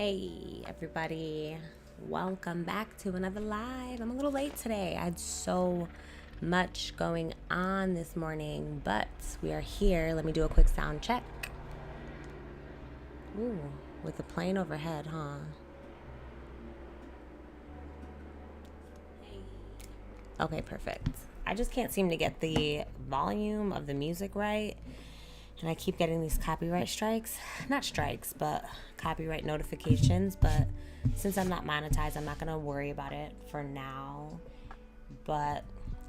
Hey everybody, welcome back to another live. I'm a little late today. I had so much going on this morning, but we are here. Let me do a quick sound check. Ooh, with the plane overhead, huh? Okay, perfect. I just can't seem to get the volume of the music right, and I keep getting these copyright strikes. Not strikes, but copyright notifications. But since I'm not monetized, I'm not going to worry about it for now. But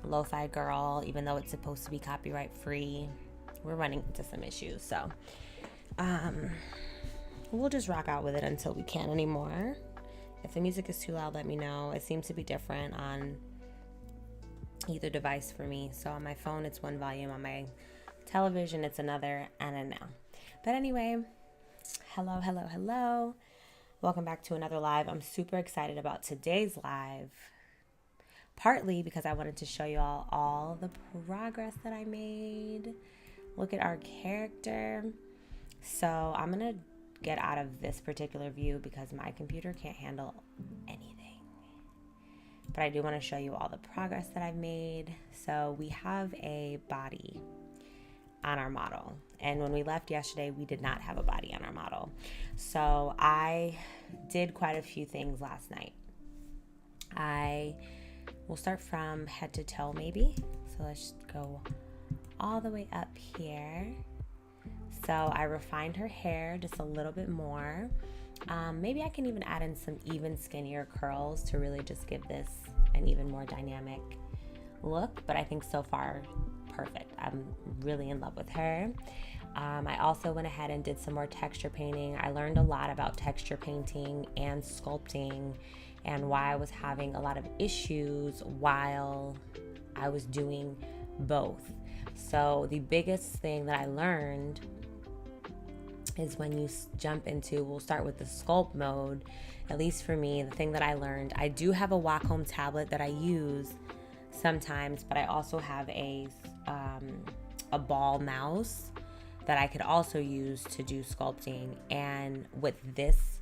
LoFi girl, even though it's supposed to be copyright free, we're running into some issues. So we'll just rock out with it until we can't anymore. If the music is too loud, let me know. It seems to be different on either device for me. So on my phone, it's one volume. On my television, it's another. And then now. But anyway, hello. Welcome back to another live. I'm super excited about today's live. Partly because I wanted to show you all the progress that I made. Look at our character. So I'm going to get out of this particular view because my computer can't handle anything. But I do want to show you all the progress that I've made. So we have a body on our model. And when we left yesterday, we did not have a body on our model. So I did quite a few things last night. We'll start from head to toe maybe. So let's go all the way up here. So I refined her hair just a little bit more. Maybe I can even add in some even skinnier curls to really just give this an even more dynamic look. But I think so far, perfect. I'm really in love with her. I also went ahead and did some more texture painting. I learned a lot about texture painting and sculpting and why I was having a lot of issues while I was doing both. So the biggest thing that I learned is when you jump into, we'll start with the sculpt mode. At least for me, the thing that I learned, I do have a Wacom tablet that I use sometimes, but I also have a ball mouse that I could also use to do sculpting. And with this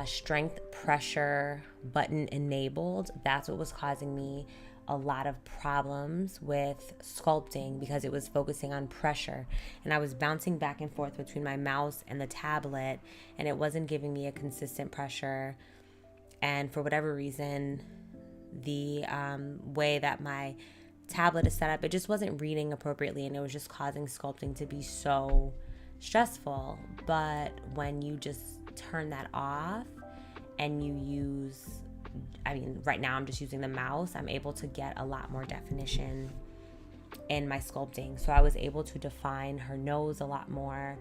strength pressure button enabled, that's what was causing me a lot of problems with sculpting because it was focusing on pressure and I was bouncing back and forth between my mouse and the tablet and it wasn't giving me a consistent pressure. And for whatever reason, the way that my tablet is set up, it just wasn't reading appropriately and it was just causing sculpting to be so stressful. But when you just turn that off and you use, right now I'm just using the mouse, I'm able to get a lot more definition in my sculpting. So I was able to define her nose a lot more.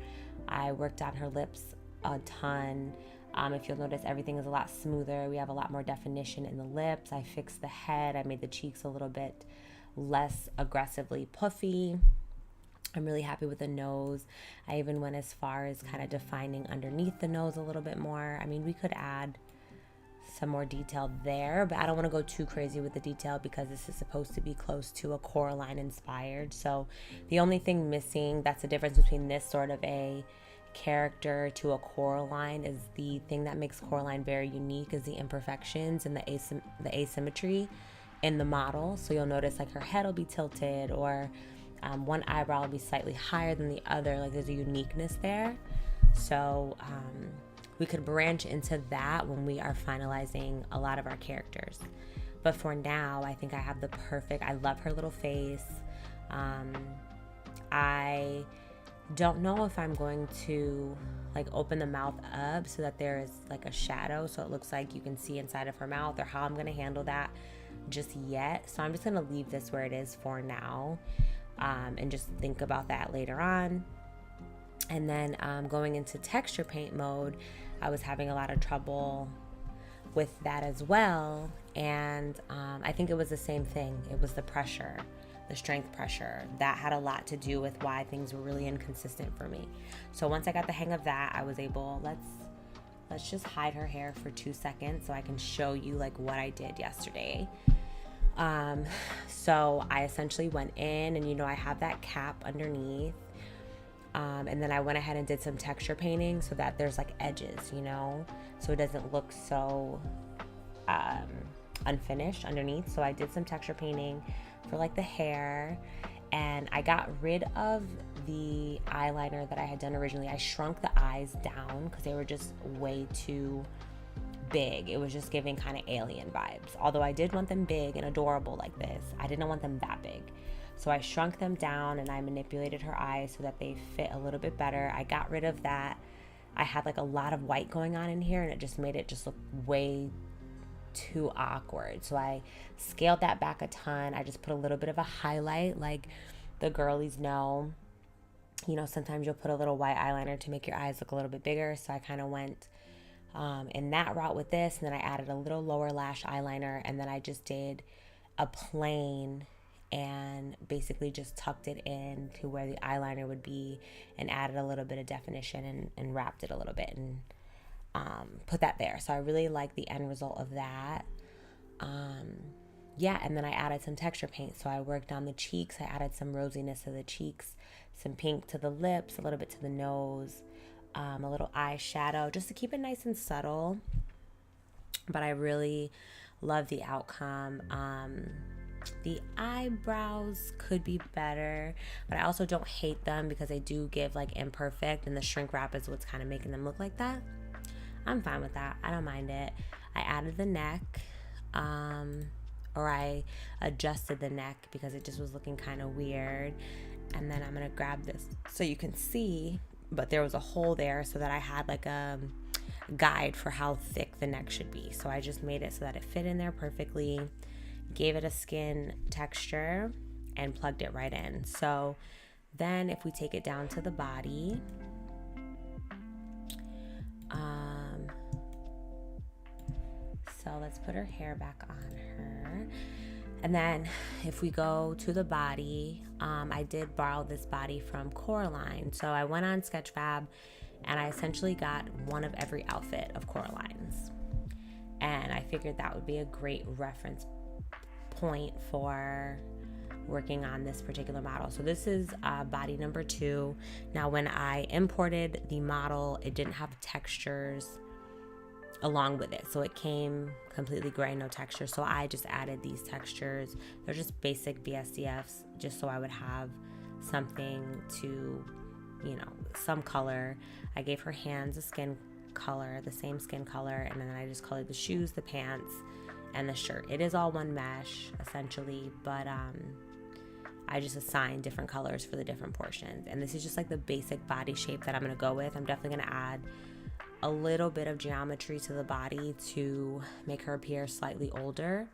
I worked on her lips a ton. If you'll notice, everything is a lot smoother. We have a lot more definition in the lips. I fixed the head. I made the cheeks a little bit less aggressively puffy. I'm really happy with the nose. I even went as far as kind of defining underneath the nose a little bit more. We could add some more detail there, but I don't want to go too crazy with the detail because this is supposed to be close to a Coraline inspired. So the only thing missing, that's the difference between this sort of a character to a Coraline, is the thing that makes Coraline very unique is the imperfections and the asymmetry in the model. So you'll notice like her head will be tilted or one eyebrow will be slightly higher than the other. Like there's a uniqueness there. So we could branch into that when we are finalizing a lot of our characters. But for now, I think I have the perfect, I love her little face. I don't know if I'm going to like open the mouth up so that there is like a shadow so it looks like you can see inside of her mouth, or how I'm going to handle that just yet. So I'm just going to leave this where it is for now and just think about that later on. And then going into texture paint mode, I was having a lot of trouble with that as well. And I think it was the same thing. It was the pressure, the strength pressure. That had a lot to do with why things were really inconsistent for me. So once I got the hang of that, I was able, let's just hide her hair for 2 seconds so I can show you like what I did yesterday. So I essentially went in and, I have that cap underneath. And then I went ahead and did some texture painting so that there's like edges, so it doesn't look so unfinished underneath. So I did some texture painting. for like the hair. And I got rid of the eyeliner that I had done originally. I shrunk the eyes down because they were just way too big. It was just giving kind of alien vibes. Although I did want them big and adorable like this, I didn't want them that big. So I shrunk them down and I manipulated her eyes so that they fit a little bit better. I got rid of that. I had like a lot of white going on in here and it just made it just look way too awkward. So I scaled that back a ton. I just put a little bit of a highlight, like the girlies know, you know, sometimes you'll put a little white eyeliner to make your eyes look a little bit bigger. So I kind of went in that route with this, and then I added a little lower lash eyeliner, and then I just did a plain and basically just tucked it in to where the eyeliner would be and added a little bit of definition and wrapped it a little bit and put that there. So I really like the end result of that. Yeah, and then I added some texture paint. So I worked on the cheeks. I added some rosiness to the cheeks, some pink to the lips, a little bit to the nose, a little eyeshadow, just to keep it nice and subtle. But I really love the outcome. The eyebrows could be better, but I also don't hate them because they do give like imperfect, and the shrink wrap is what's kind of making them look like that. I'm fine with that. I don't mind it. I added the neck, or I adjusted the neck because it just was looking kind of weird. And then I'm going to grab this so you can see, but there was a hole there so that I had like a guide for how thick the neck should be. So I just made it so that it fit in there perfectly, gave it a skin texture, and plugged it right in. So then if we take it down to the body, so let's put her hair back on her. And then if we go to the body, I did borrow this body from Coraline. So I went on Sketchfab and I essentially got one of every outfit of Coraline's. And I figured that would be a great reference point for working on this particular model. So this is body number 2. Now when I imported the model, it didn't have textures along with it, so it came completely gray, no texture. So I just added these textures. They're just basic BSDFs, just so I would have something to, you know, some color. I gave her hands a skin color, the same skin color, and then I just colored the shoes, the pants, and the shirt. It is all one mesh essentially, but I just assigned different colors for the different portions. And this is just like the basic body shape that I'm gonna go with. I'm definitely gonna add a little bit of geometry to the body to make her appear slightly older.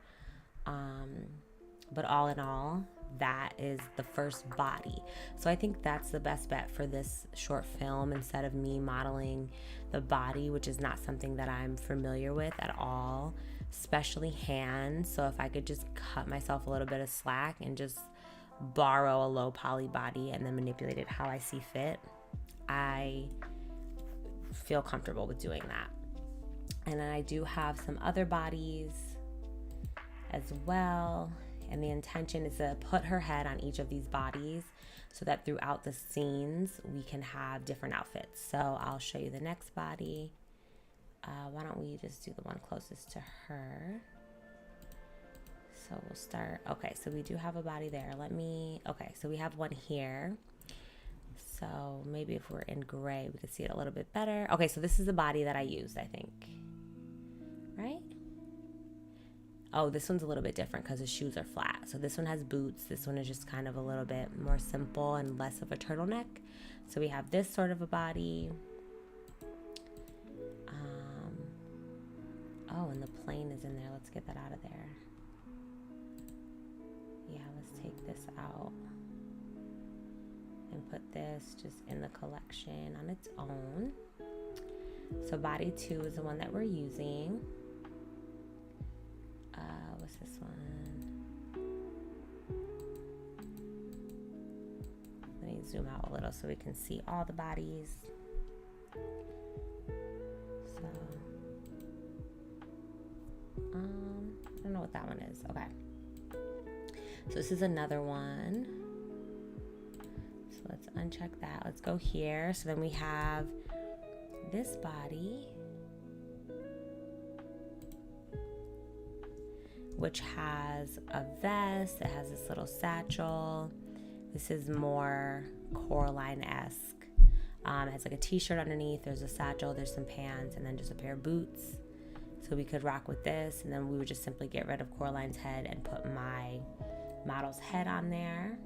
But all in all, that is the first body. So I think that's the best bet for this short film, instead of me modeling the body, which is not something that I'm familiar with at all, especially hands. So if I could just cut myself a little bit of slack and just borrow a low poly body and then manipulate it how I see fit, I feel comfortable with doing that. And then I do have some other bodies as well, and the intention is to put her head on each of these bodies so that throughout the scenes we can have different outfits. So I'll show you the next body. Why don't we just do the one closest to her? So we'll start. Okay, so we do have a body there. Okay, so we have one here. So maybe if we're in gray, we could see it a little bit better. Okay, so this is the body that I used, I think. Right? Oh, this one's a little bit different because the shoes are flat. So this one has boots. This one is just kind of a little bit more simple and less of a turtleneck. So we have this sort of a body. Oh, and the plane is in there. Let's get that out of there. Yeah, let's take this out and put this just in the collection on its own. So body 2 is the one that we're using. What's this one? Let me zoom out a little so we can see all the bodies. So I don't know what that one is. Okay, so this is another one. So let's uncheck that. Let's go here. So then we have this body, which has a vest. It has this little satchel. This is more Coraline-esque. It has like a t-shirt underneath. There's a satchel, there's some pants, and then just a pair of boots. So we could rock with this, and then we would just simply get rid of Coraline's head and put my model's head on there.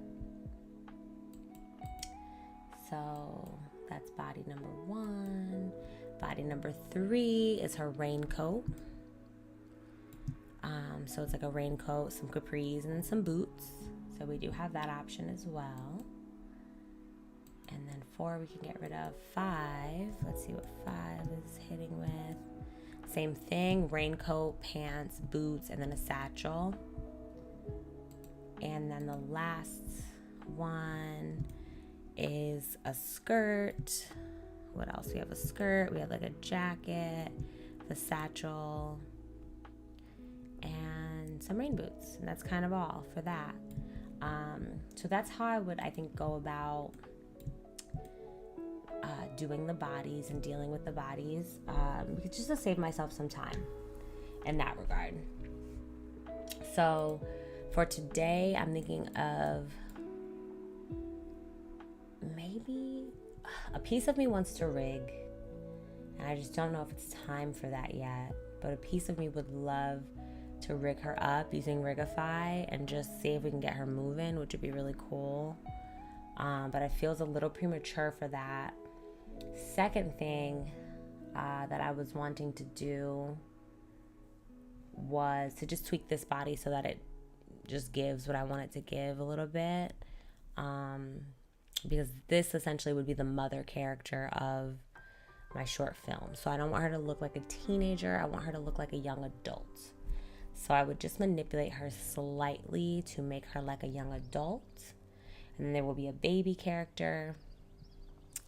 So that's body number 1. Body number 3 is her raincoat. So it's like a raincoat, some capris, and then some boots. So we do have that option as well. And then 4 we can get rid of. 5, let's see what 5 is hitting with. Same thing, raincoat, pants, boots, and then a satchel. And then the last one is a skirt. What else? We have a skirt, we have like a jacket, the satchel, and some rain boots. And that's kind of all for that. So that's how I would, I think, go about doing the bodies and dealing with the bodies, just to save myself some time in that regard. So for today, I'm thinking of maybe a piece of me wants to rig, and I just don't know if it's time for that yet, but a piece of me would love to rig her up using Rigify and just see if we can get her moving, which would be really cool. But I feel it's a little premature for that. Second thing that I was wanting to do was to just tweak this body so that it just gives what I want it to give a little bit. Because this essentially would be the mother character of my short film. So I don't want her to look like a teenager. I want her to look like a young adult. So I would just manipulate her slightly to make her like a young adult. And then there will be a baby character.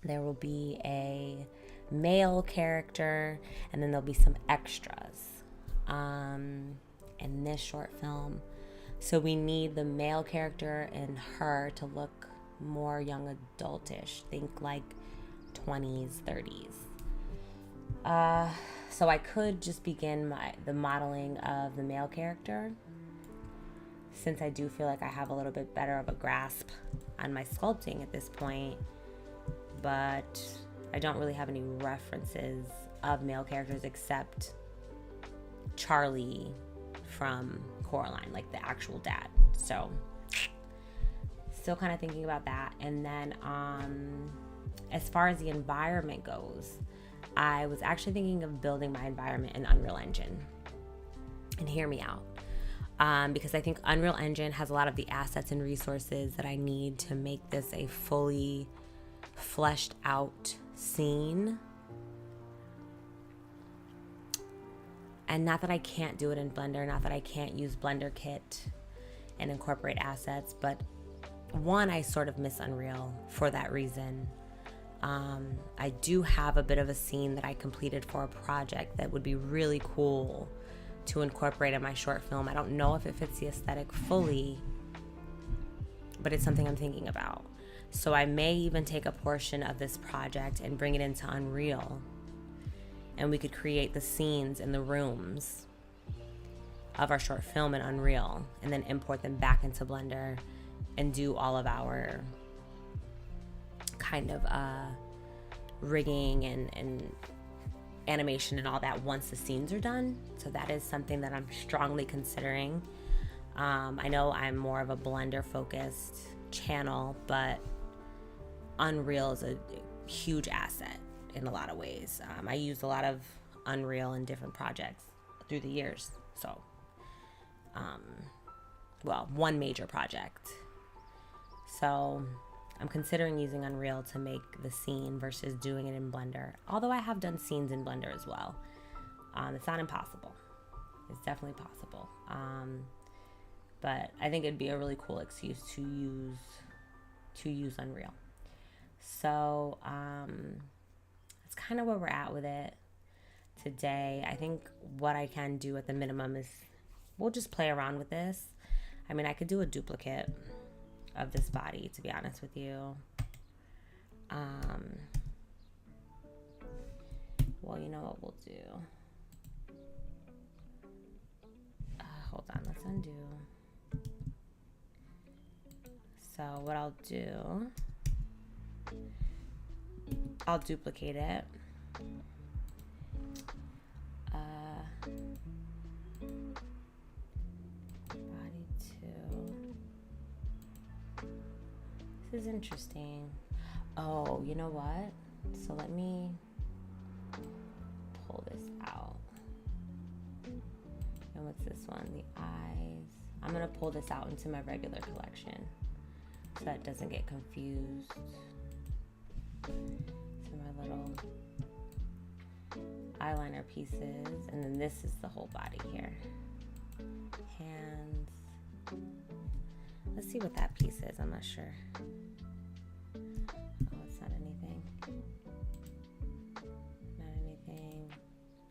There will be a male character. And then there'll be some extras in this short film. So we need the male character and her to look more young adultish. Think like 20s, 30s. So I could just begin the modeling of the male character, since I do feel like I have a little bit better of a grasp on my sculpting at this point, but I don't really have any references of male characters except Charlie from Coraline, like the actual dad. So still kind of thinking about that. And then as far as the environment goes, I was actually thinking of building my environment in Unreal Engine. And hear me out. Because I think Unreal Engine has a lot of the assets and resources that I need to make this a fully fleshed out scene. And not that I can't do it in Blender, not that I can't use Blender Kit and incorporate assets, but one, I sort of miss Unreal for that reason. I do have a bit of a scene that I completed for a project that would be really cool to incorporate in my short film. I don't know if it fits the aesthetic fully, but it's something I'm thinking about. So I may even take a portion of this project and bring it into Unreal, and we could create the scenes in the rooms of our short film in Unreal and then import them back into Blender and do all of our kind of rigging and animation and all that once the scenes are done. So that is something that I'm strongly considering. I know I'm more of a Blender focused channel, but Unreal is a huge asset in a lot of ways. I used a lot of Unreal in different projects through the years. So, one major project. So I'm considering using Unreal to make the scene versus doing it in Blender. Although I have done scenes in Blender as well. It's not impossible. It's definitely possible. But I think it'd be a really cool excuse to use Unreal. So that's kind of where we're at with it today. I think what I can do at the minimum is we'll just play around with this. I mean, I could do a duplicate of this body, to be honest with you. Well, you know what we'll do. Hold hold on, let's undo. So what I'll do, I'll duplicate it. Body 2. This is interesting. Oh, you know what? So let me pull this out. And what's this one? The eyes. I'm gonna pull this out into my regular collection so that it doesn't get confused. So my little eyeliner pieces, and then this is the whole body here. Hands. Let's see what that piece is. I'm not sure. Oh, it's not anything. Not anything.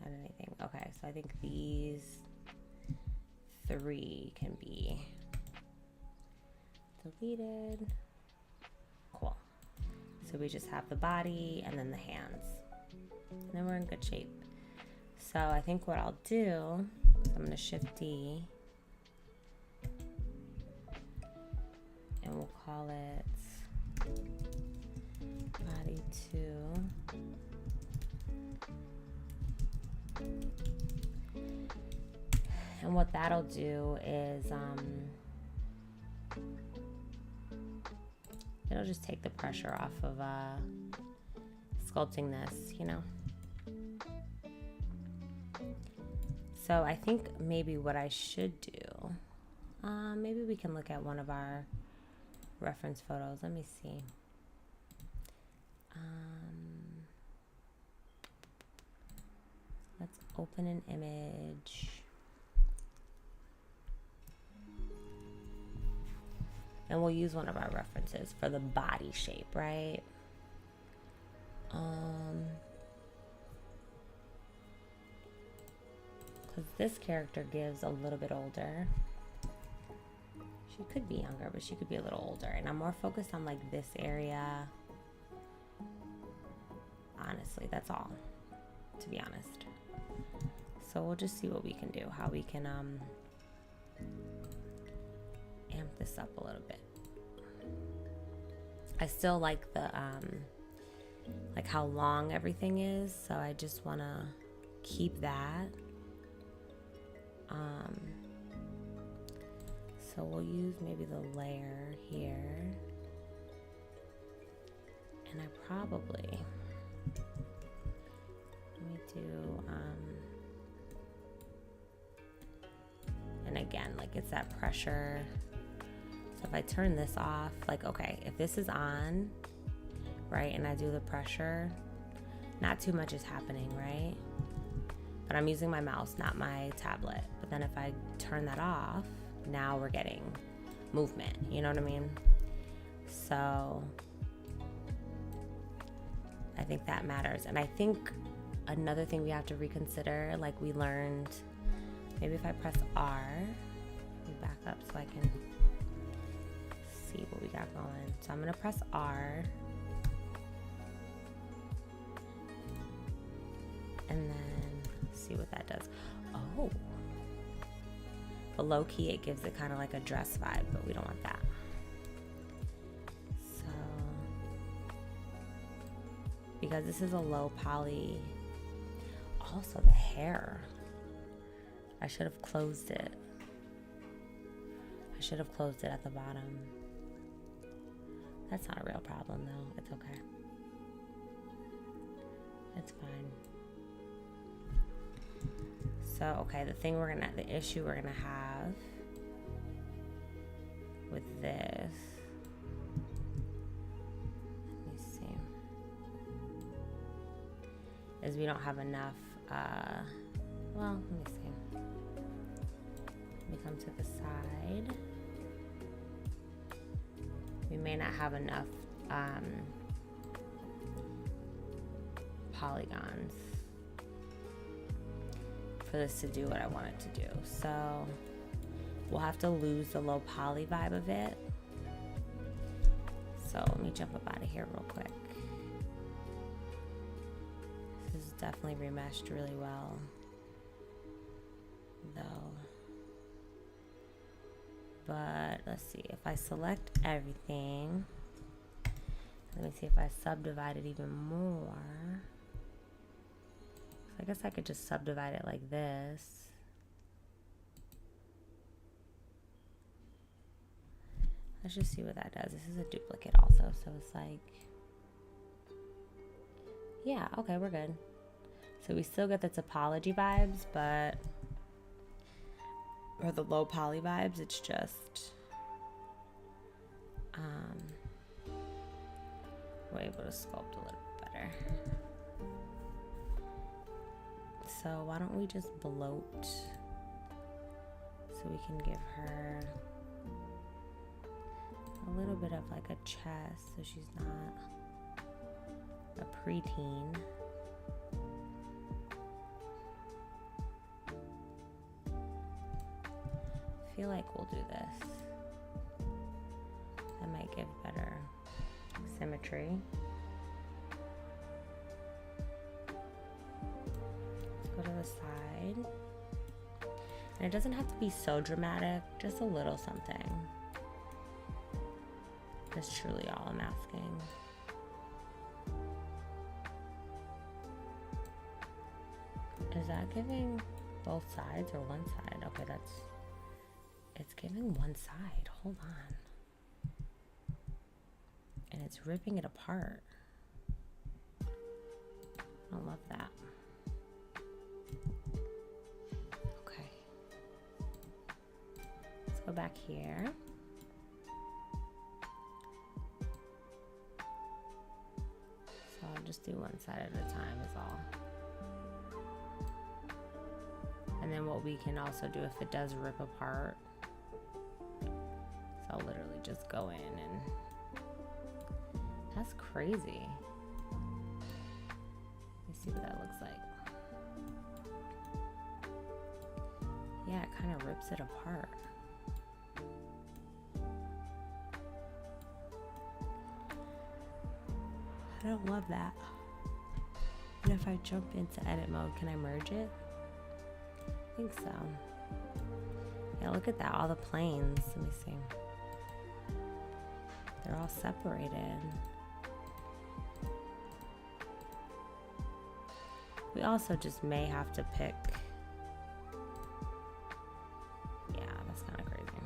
Not anything. Okay, so I think these 3 can be deleted. Cool. So we just have the body and then the hands. And then we're in good shape. So I think what I'll do is I'm going to Shift D. And we'll call it body 2. And what that'll do is it'll just take the pressure off of sculpting this, you know. So I think maybe what I should do, maybe we can look at one of our reference photos. Let me see. Let's open an image. And we'll use one of our references for the body shape, right? Because this character gives a little bit older. She could be younger, but she could be a little older. And I'm more focused on like this area. Honestly, that's all, to be honest. So we'll just see what we can do, how we can amp this up a little bit. I still like the like how long everything is, so I just want to keep that. So we'll use maybe the layer here, and I probably, let me do and again, like it's that pressure. So if I turn this off, like, okay, if this is on, right, and I do the pressure, not too much is happening, right? But I'm using my mouse, not my tablet. But then if I turn that off, now we're getting movement, you know what I mean? So I think that matters. And I think another thing we have to reconsider, like we learned, maybe if I press R, let me back up so I can see what we got going. So I'm gonna press R, and then see what that does. Oh, but low key it gives it kind of like a dress vibe, but we don't want that. So because this is a low poly, also the hair, I should have closed it. I should have closed it at the bottom. That's not a real problem though. It's okay. It's fine. So, okay, the issue we're gonna have with this, let me see, is we don't have enough, well, let me see. Let me come to the side. We may not have enough polygons for this to do what I want it to do. So we'll have to lose the low poly vibe of it. So let me jump up out of here real quick. This is definitely remeshed really well, though. But let's see, if I select everything, let me see if I subdivide it even more. So I guess I could just subdivide it like this. Let's just see what that does. This is a duplicate also, so it's like, yeah, okay, we're good. So we still get the topology vibes, but, or the low poly vibes, it's just, we're able to sculpt a little better. So why don't we just bloat so we can give her a little bit of like a chest so she's not a preteen. I feel like we'll do this. That might give better symmetry. Let's go to the side. And it doesn't have to be so dramatic, just a little something. That's truly all I'm asking. Is that giving both sides or one side? Okay, it's giving one side. Hold on. And it's ripping it apart. I love that. Okay. Let's go back here. So I'll just do one side at a time is all. And then what we can also do if it does rip apart, so I'll literally just go in and, that's crazy. Let me see what that looks like. Yeah, it kind of rips it apart. I don't love that. And if I jump into edit mode, can I merge it? I think so. Yeah, look at that, all the planes. Let me see. They're all separated. We also just may have to pick. Yeah, that's kind of crazy.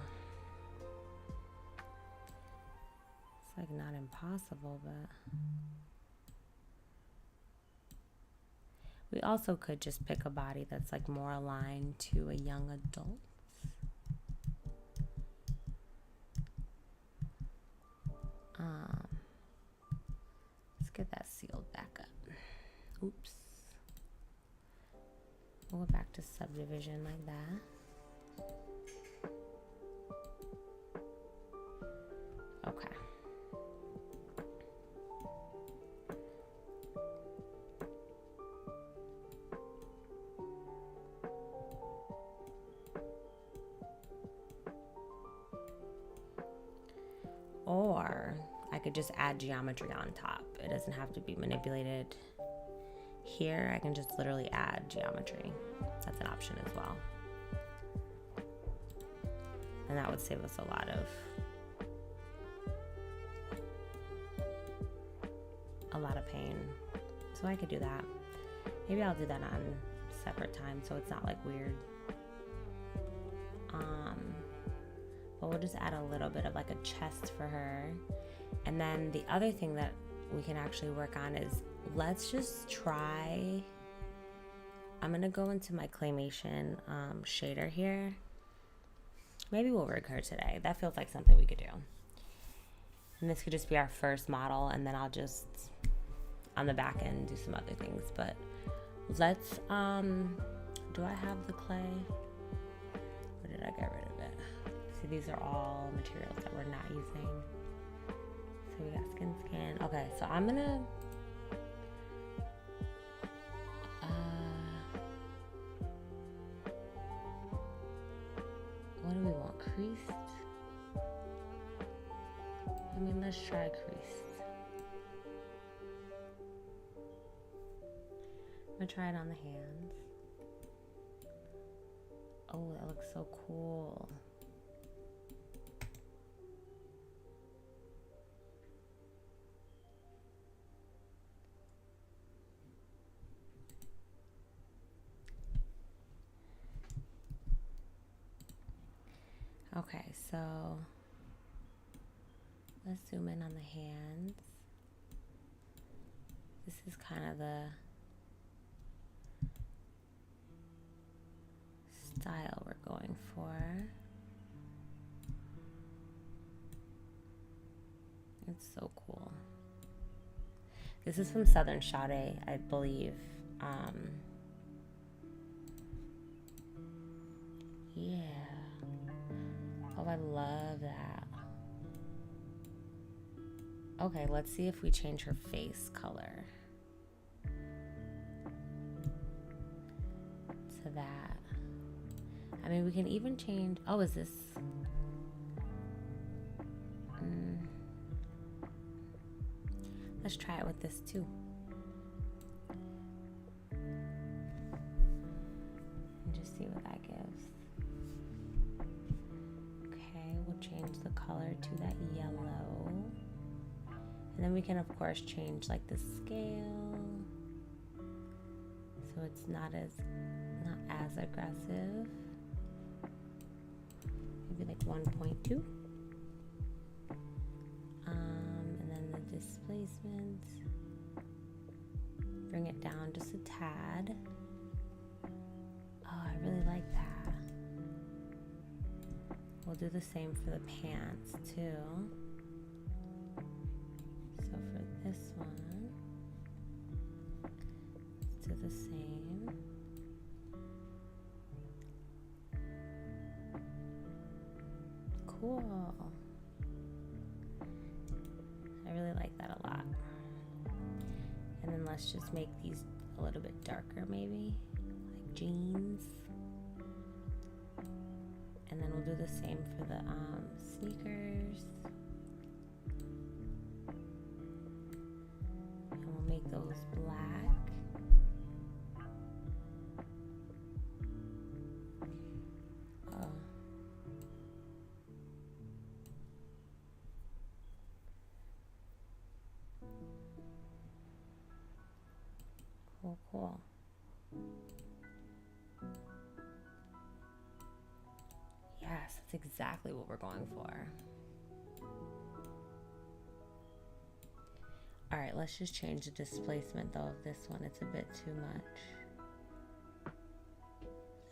It's like not impossible, but we also could just pick a body that's like more aligned to a young adult. Let's get that sealed back up. Oops. We'll go back to subdivision like that. Okay. Or I could just add geometry on top. It doesn't have to be manipulated. Here, I can just literally add geometry. That's an option as well. And that would save us a lot of pain. So I could do that. Maybe I'll do that on separate time so it's not like weird. But we'll just add a little bit of like a chest for her. And then the other thing that we can actually work on is, let's just try, I'm gonna go into my claymation shader here. Maybe we'll rig her today. That feels like something we could do. And this could just be our first model, and then I'll just, on the back end, do some other things. But let's, do I have the clay? Or did I get rid of it? See, these are all materials that we're not using. So we got skin. Okay, so I'm gonna, what do we want? Creased? I mean, let's try creased. I'm gonna try it on the hands. Oh, that looks so cool. Okay, so let's zoom in on the hands. This is kind of the style we're going for. It's so cool. This is from Southern Shade, I believe. Yeah. Oh, I love that. Okay, let's see if we change her face color to that. I mean, we can even change. Oh, is this? Let's try it with this too. And just see what that gives. Okay, we'll change the color to that yellow. And then we can, of course, change like the scale. So it's not as aggressive. Maybe like 1.2. Displacement, bring it down just a tad. Oh, I really like that. We'll do the same for the pants too. So for this one, let's do the same. Cool. I really like that a lot. And then let's just make these a little bit darker maybe, like jeans. And then we'll do the same for the sneakers. And we'll make those black. Oh. Cool. Yes, that's exactly what we're going for. All right, let's just change the displacement though of this one. It's a bit too much.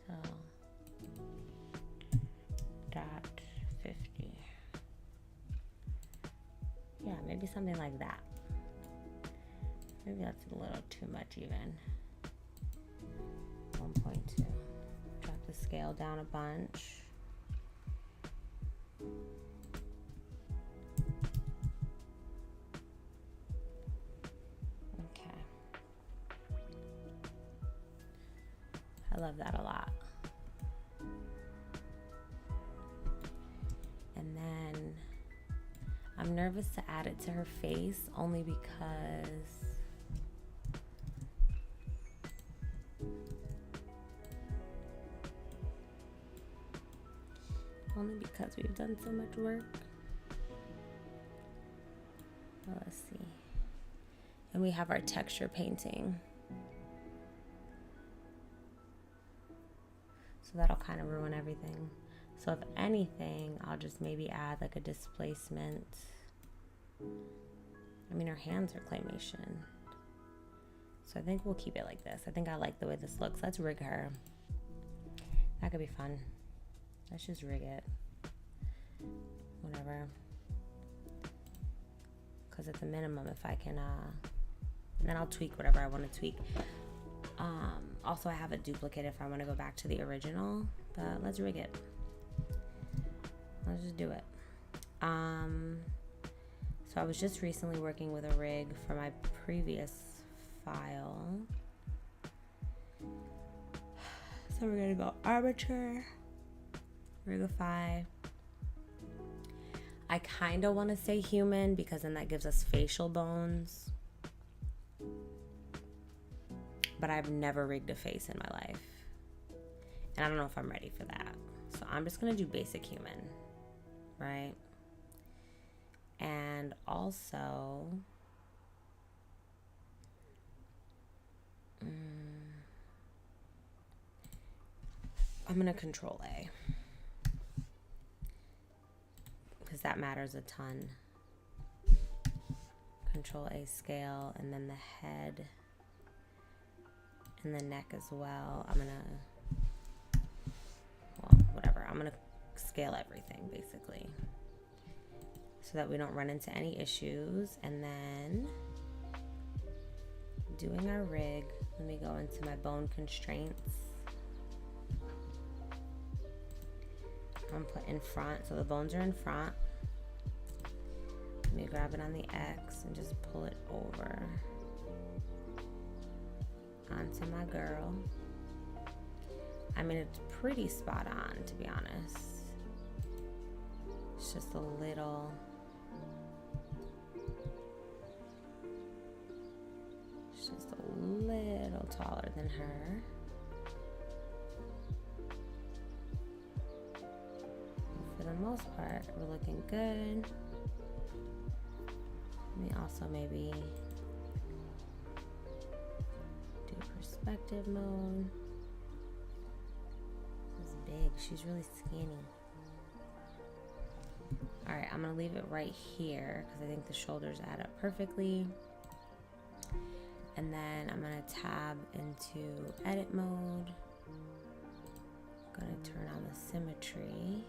So, dot 50. Yeah, maybe something like that. Maybe that's a little too much even. 1.2. Drop the scale down a bunch. Okay. I love that a lot. And then I'm nervous to add it to her face only because we've done so much work. Well, let's see. And we have our texture painting. So that'll kind of ruin everything. So if anything, I'll just maybe add like a displacement. I mean, her hands are claymation. So I think we'll keep it like this. I think I like the way this looks. Let's rig her. That could be fun. Let's just rig it. Whatever. Because at the minimum, if I can, and then I'll tweak whatever I want to tweak. Also, I have a duplicate if I want to go back to the original, but let's rig it. Let's just do it. So I was just recently working with a rig for my previous file. So we're gonna go armature, rigify. I kind of want to say human because then that gives us facial bones. But I've never rigged a face in my life. And I don't know if I'm ready for that. So I'm just going to do basic human, right? And also, I'm going to Control A. that matters a ton. Control A scale, and then the head and the neck as well. I'm gonna, well, whatever. I'm gonna scale everything basically so that we don't run into any issues. And then doing our rig, let me go into my bone constraints. I'm gonna put in front, so the bones are in front. Let me grab it on the X and just pull it over onto my girl. I mean, it's pretty spot on, to be honest. It's just a little, taller than her. For the most part, we're looking good. Let me also maybe do perspective mode. This is big. She's really skinny. All right, I'm gonna leave it right here because I think the shoulders add up perfectly. And then I'm gonna tab into edit mode. I'm gonna turn on the symmetry.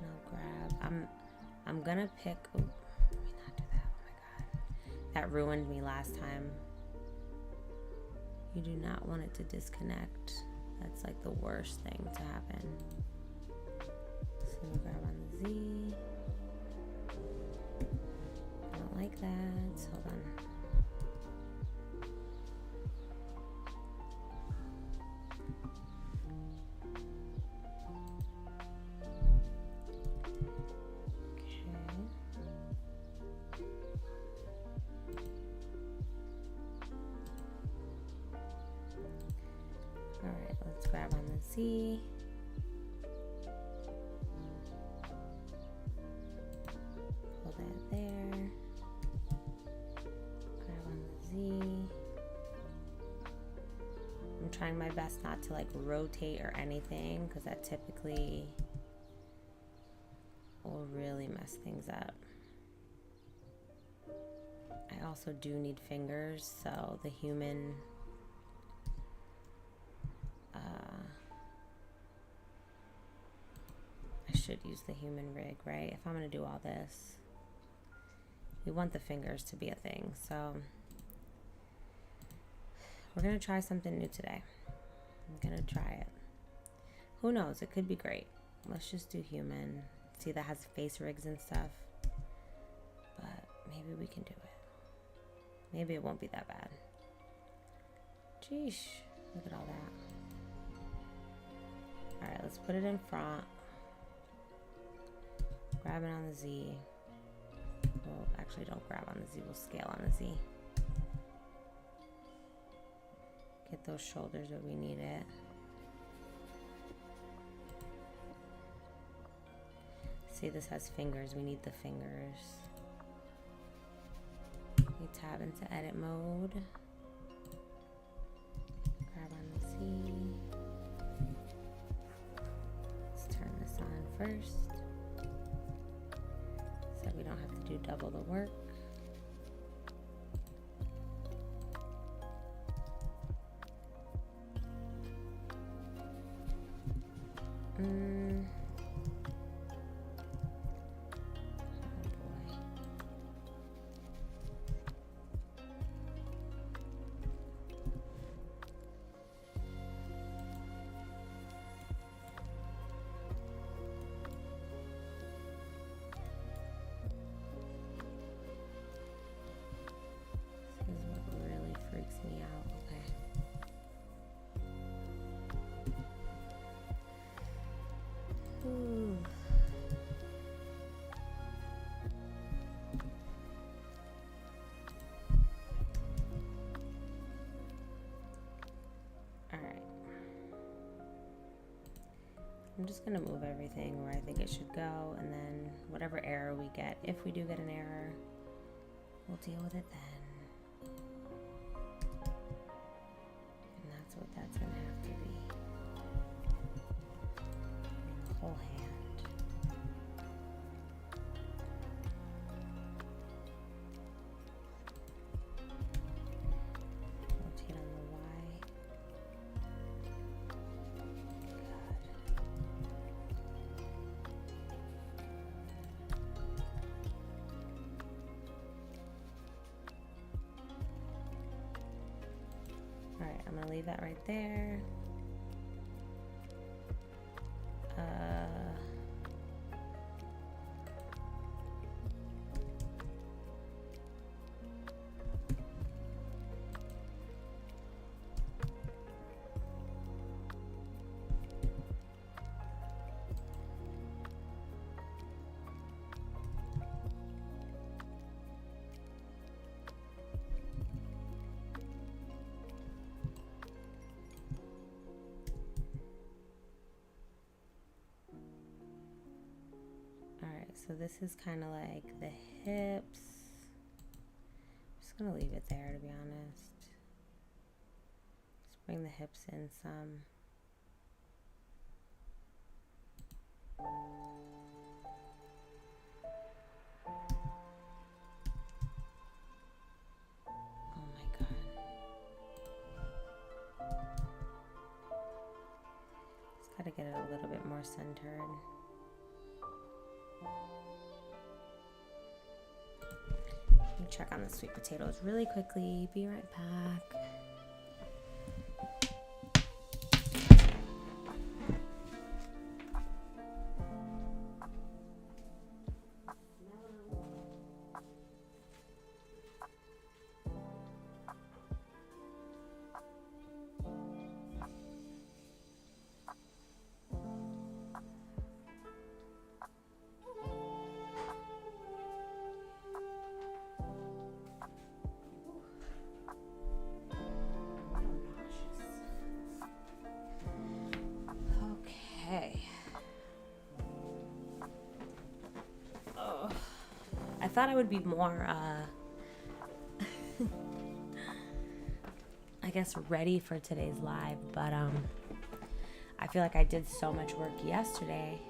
And I'll grab, I'm gonna pick, oh, let me not do that, oh my God. That ruined me last time. You do not want it to disconnect. That's like the worst thing to happen. So let me grab on the Z. I don't like that. Hold on. Alright, let's grab on the Z. Pull that there. Grab on the Z. I'm trying my best not to like rotate or anything because that typically will really mess things up. I also do need fingers, so the human I should use the human rig, right? If I'm gonna do all this, we want the fingers to be a thing. So we're gonna try something new today. I'm gonna try it. Who knows? It could be great. Let's just do human. See, that has face rigs and stuff, but maybe we can do it. Maybe it won't be that bad. Jeesh, look at all that. All right, let's put it in front. Grab it on the Z. Well, actually don't grab on the Z, we'll scale on the Z. Get those shoulders where we need it. See, this has fingers, we need the fingers. We tab into edit mode. Grab on the Z. Let's turn this on first, so we don't have to do double the work. Me out. Okay. Ooh. All right. I'm just gonna move everything where I think it should go, and then whatever error we get, if we do get an error, we'll deal with it then. What that's gonna have to be. right, I'm gonna leave that right there. So this is kind of like the hips. I'm just gonna leave it there, to be honest. Let's bring the hips in some. Oh my God. Just gotta get it a little bit more centered. Let me check on the sweet potatoes really quickly. Be right back. I thought I would be more, I guess, ready for today's live, but I feel like I did so much work yesterday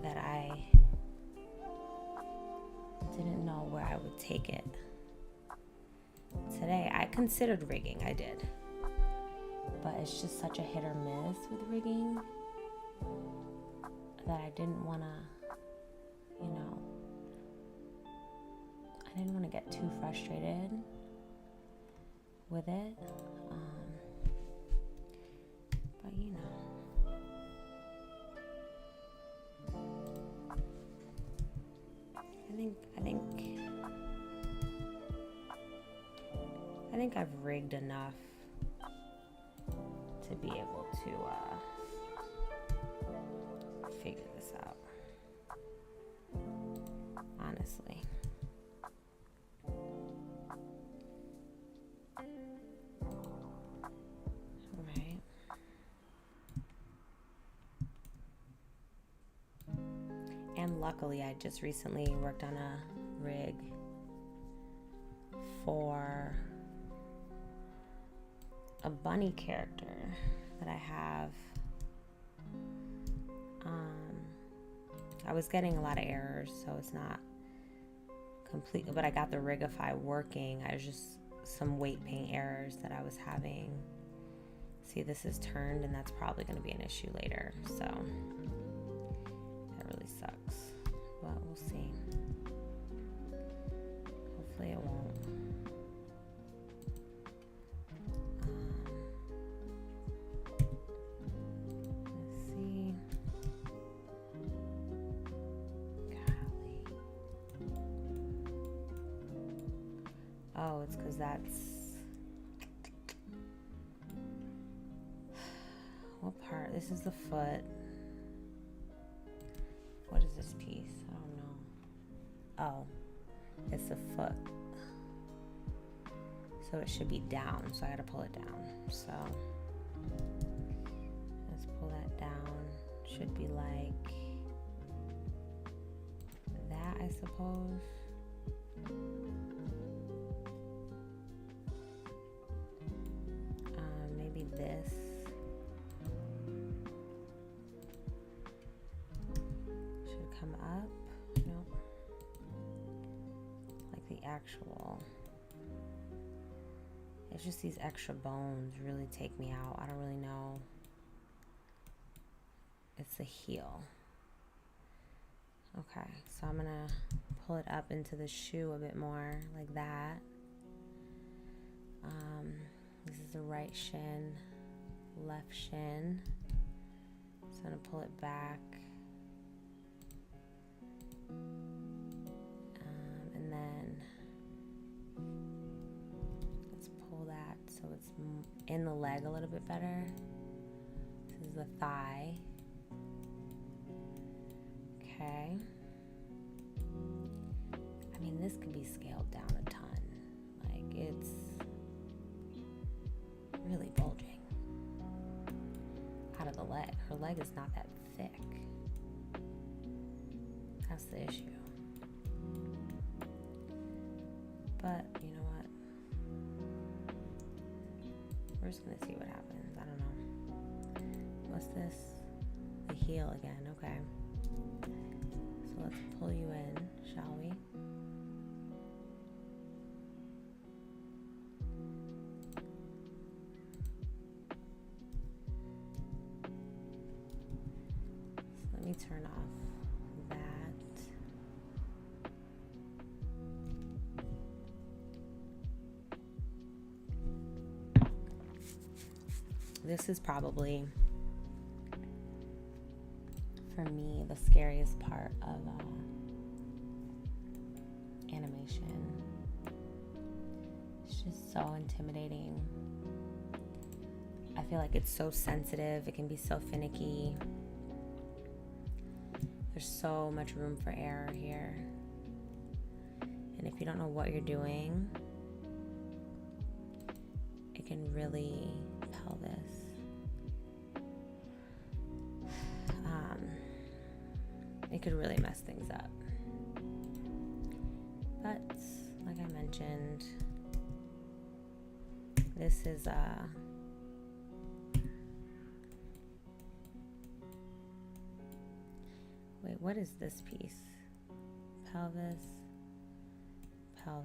that I didn't know where I would take it. Today, I considered rigging, I did, but it's just such a hit or miss with rigging that I didn't want to, I didn't want to get too frustrated with it. But I think I've rigged enough to be able to figure this out. Honestly. Alright. And luckily I just recently worked on a rig for a bunny character that I have. I was getting a lot of errors, so it's not complete, but I got the Rigify working. I was just some weight paint errors that I was having. See, this is turned, and that's probably going to be an issue later, so that really sucks, but we'll see. Hopefully it won't. Let's see. Oh, it's because that's... What part? This is the foot. What is this piece? I don't know. Oh, it's the foot. So it should be down, so I gotta pull it down. So let's pull that down. Should be like that, I suppose. Maybe this. Should come up. Nope. Like the actual. It's just these extra bones really take me out. I don't really know. It's the heel. Okay, so I'm gonna pull it up into the shoe a bit more, like that. This is the right shin, left shin. So I'm going to pull it back. And then let's pull that so it's in the leg a little bit better. This is the thigh. Okay. I mean, this can be scaled down a ton. Like, it's really bulging out of the leg. Her leg is not that thick. That's the issue. But you know what? We're just gonna see what happens. I don't know. What's this? The heel again. Okay. So let's pull you in, shall we? So let me turn off that. This is probably, for me, the scariest part of animation. It's just so intimidating. I feel like it's so sensitive. It can be so finicky. There's so much room for error here. And if you don't know what you're doing, it can really pelvis. It could really mess things up. But like I mentioned, this is wait, what is this piece? Pelvis, and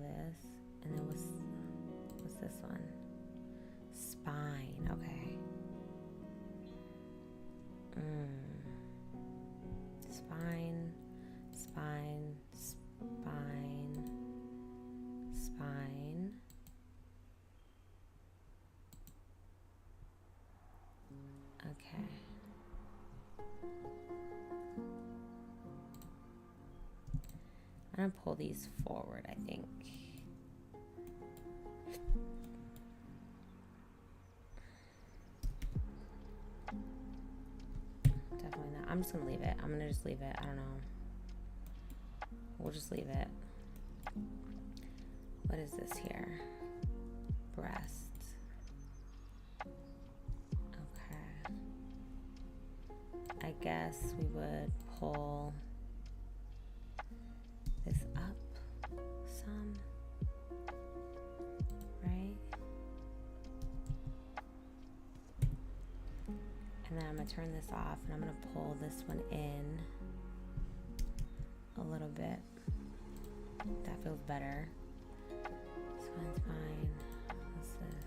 then what's this one? Spine. Okay. Spine, spine, spine, spine. Okay. I'm gonna pull these forward, I think. Definitely not. I'm just gonna leave it. I'm gonna just leave it. I don't know. We'll just leave it. What is this here? Breast. Okay. I guess we would pull this up some, right? And then I'm going to turn this off and I'm going to pull this one in a little bit. That feels better. This one's fine. What's this?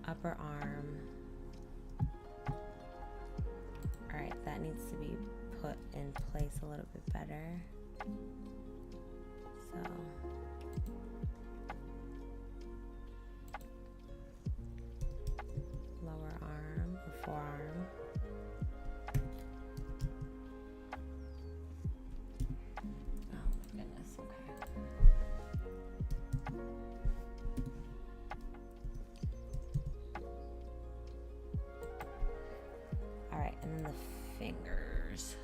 Upper arm. Alright, that needs to be put in place a little bit better. So lower arm or forearm. Oh my goodness, okay. Alright, and then the fingers.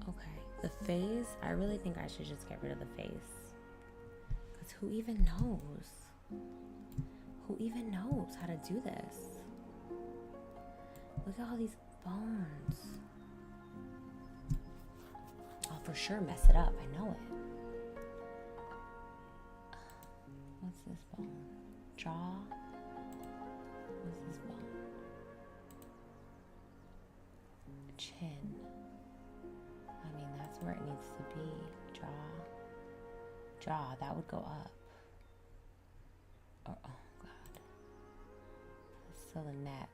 Okay, the face, I really think I should just get rid of the face. Because who even knows? Who even knows how to do this? Look at all these bones. I'll for sure mess it up, I know it. What's this bone? Jaw? What's this bone? Chin. I mean, that's where it needs to be. Jaw, that would go up. Oh God. Still the neck.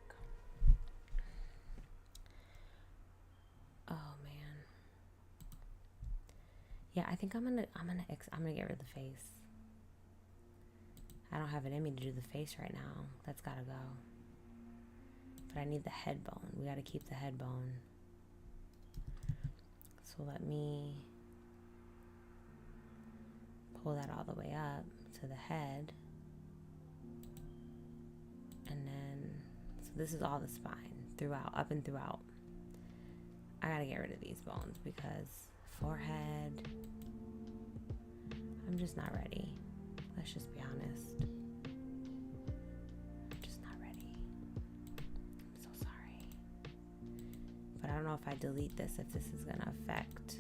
Oh man. Yeah, I think I'm gonna get rid of the face. I don't have it in me to do the face right now. That's gotta go. But I need the head bone. We gotta keep the head bone. So let me pull that all the way up to the head. And then, so this is all the spine, throughout, up and throughout. I gotta get rid of these bones because forehead, I'm just not ready. Let's just be honest. I'm just not ready. I'm so sorry. But I don't know if I delete this, if this is gonna affect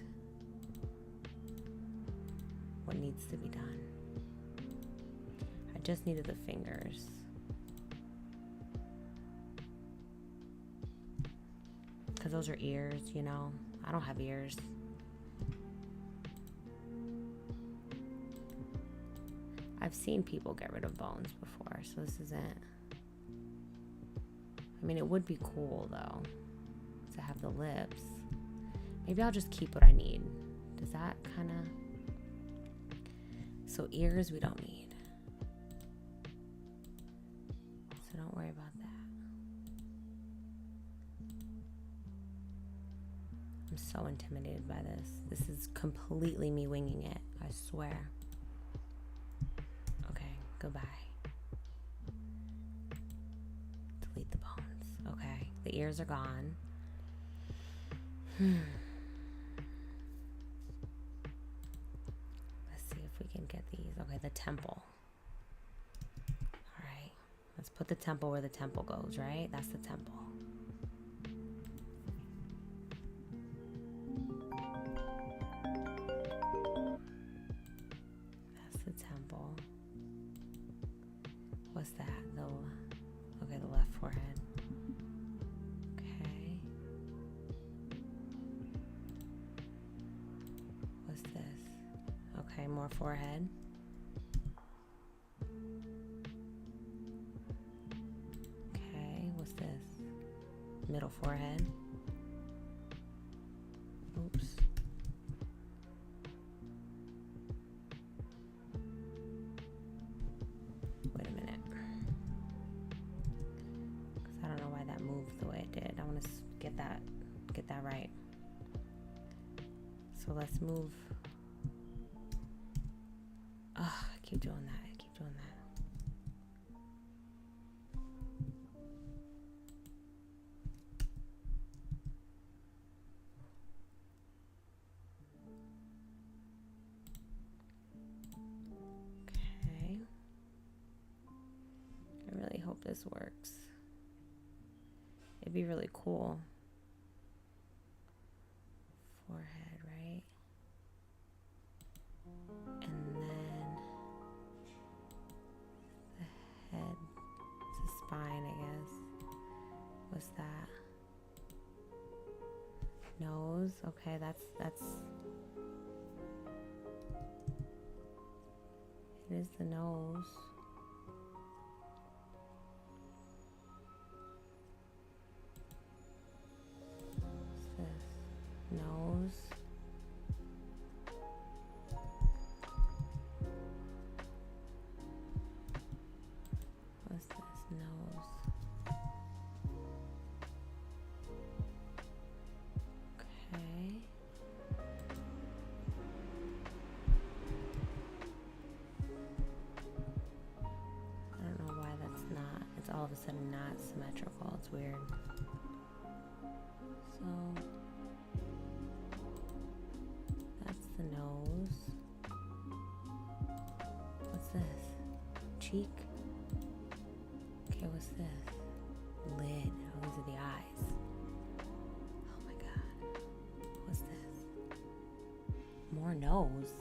what needs to be done. I just needed the fingers. Because those are ears, you know. I don't have ears. I've seen people get rid of bones before, so this isn't... I mean, it would be cool, though, to have the lips. Maybe I'll just keep what I need. Does that kind of... So ears we don't need. So don't worry about that. I'm so intimidated by this. This is completely me winging it, I swear. Okay, goodbye. Delete the bones. Okay, the ears are gone. Let's see if we can get these. Okay, the temple. All right, let's put the temple where the temple goes, right? That's the temple. What's that? Okay, the left forehead. Okay. What's this? Okay, more forehead. Okay, what's this? Middle forehead. Oops. Wait a minute. I don't know why that moved the way it did. I want to get that right. So let's move. Oh, I keep doing that. Okay. I really hope this works. It'd be really cool. Forehead, right? And then the head. It's a spine, I guess. What's that? Nose. Okay, that's it is the nose. Nose. What's this? Nose. Okay. I don't know why that's not. It's all of a sudden not symmetrical. It's weird. So that's the nose. What's this? Cheek? Okay, what's this? Lid. Oh, these are the eyes. Oh my god. What's this? More nose.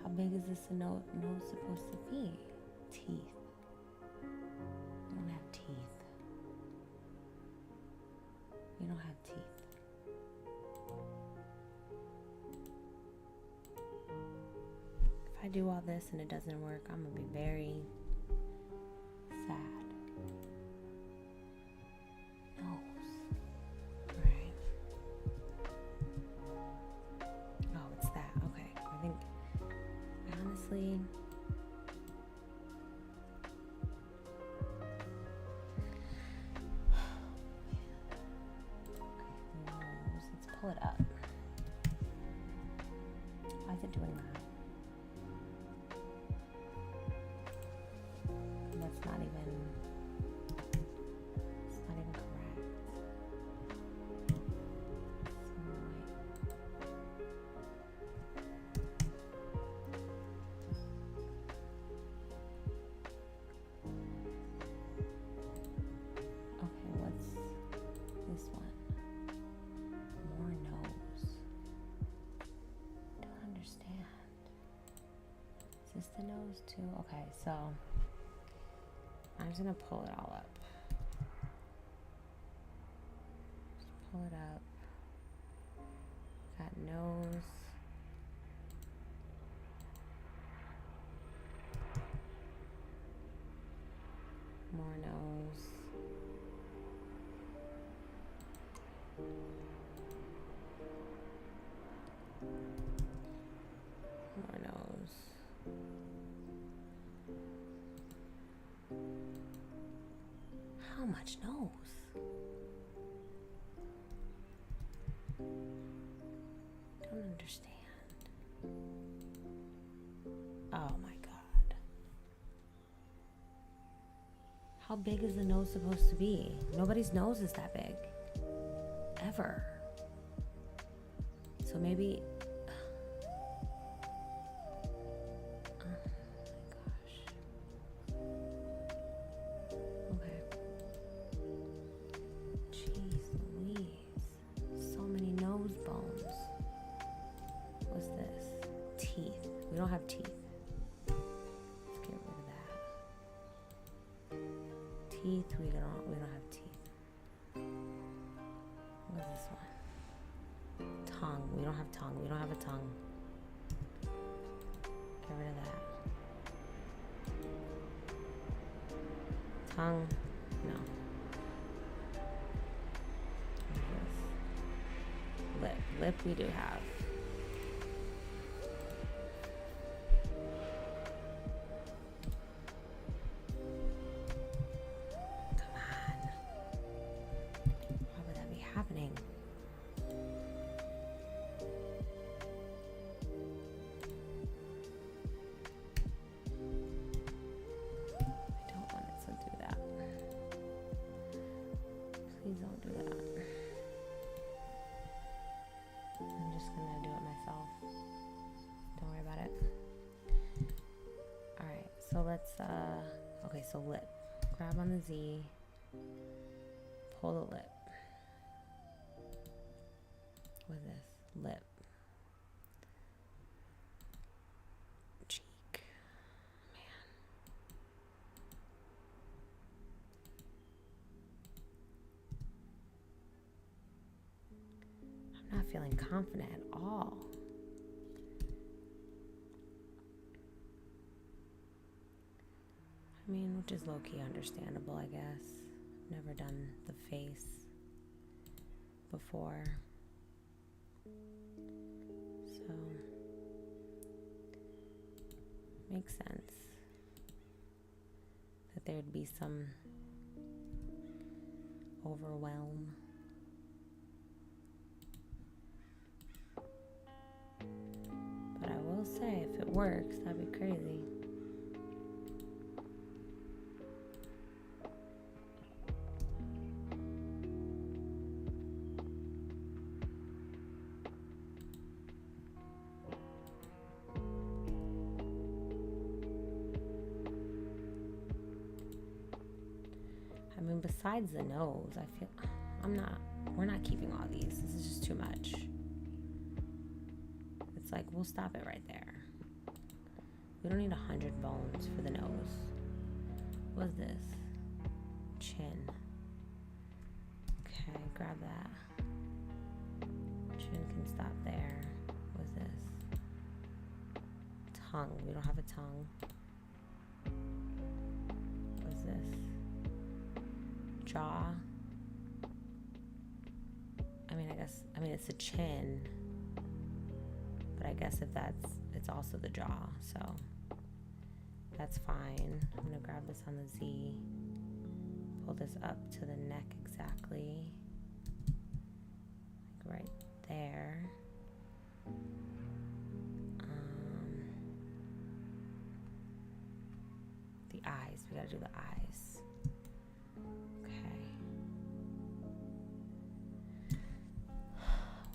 How big is this nose supposed to be? Teeth. I don't have teeth. We don't have teeth. If I do all this and it doesn't work, I'm gonna be very sad. Nose. Right. Oh, pull it up. Why is it doing that? That's not even, it's not even correct. Okay, what's this one? More nose. Don't understand. Is this the nose too? Okay, so I'm just gonna pull it all up. Just pull it up. Got nose. More nose. More nose. How much nose? Don't understand. Oh my God. How big is the nose supposed to be? Nobody's nose is that big. Ever. So maybe... We don't have teeth. Let's get rid of that. Teeth, we don't have teeth. What's this one? Tongue. We don't have tongue. We don't have a tongue. Get rid of that. Tongue. No. What's this? Lip. Lip we do have. Please don't do that. I'm just gonna do it myself. Don't worry about it. Alright, so let's, okay, so lip. Grab on the Z. Pull the lip. What is this? Lip. Cheek. Man. I'm not feeling confident at all. I mean, which is low-key understandable, I guess. Never done the face before. So, makes sense that there'd be some overwhelm. But I will say, if it works, that'd be crazy. I mean, besides the nose, I feel we're not keeping all these. This is just too much. It's like, we'll stop it right there. We don't need 100 bones for the nose. What's this? Chin. Okay, grab that. Chin can stop there. What's this? Tongue. We don't have a tongue. What's this? Jaw. I mean it's a chin, but I guess if it's also the jaw, so that's fine. I'm gonna grab this on the Z, pull this up to the neck exactly, like right there. the eyes. Okay.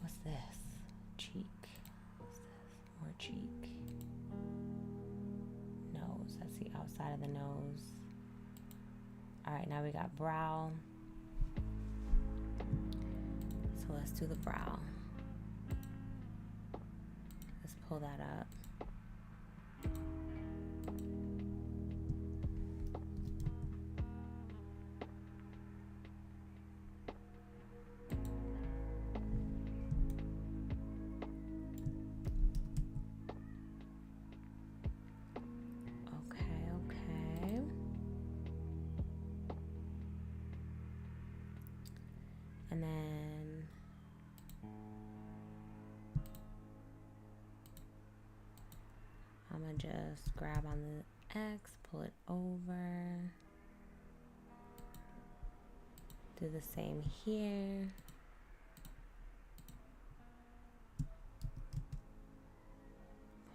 What's this? Cheek. What's this? More cheek. Nose. That's the outside of the nose. All right, now we got brow. So let's do the brow. Let's pull that up. And then I'm gonna just grab on the X, pull it over, do the same here.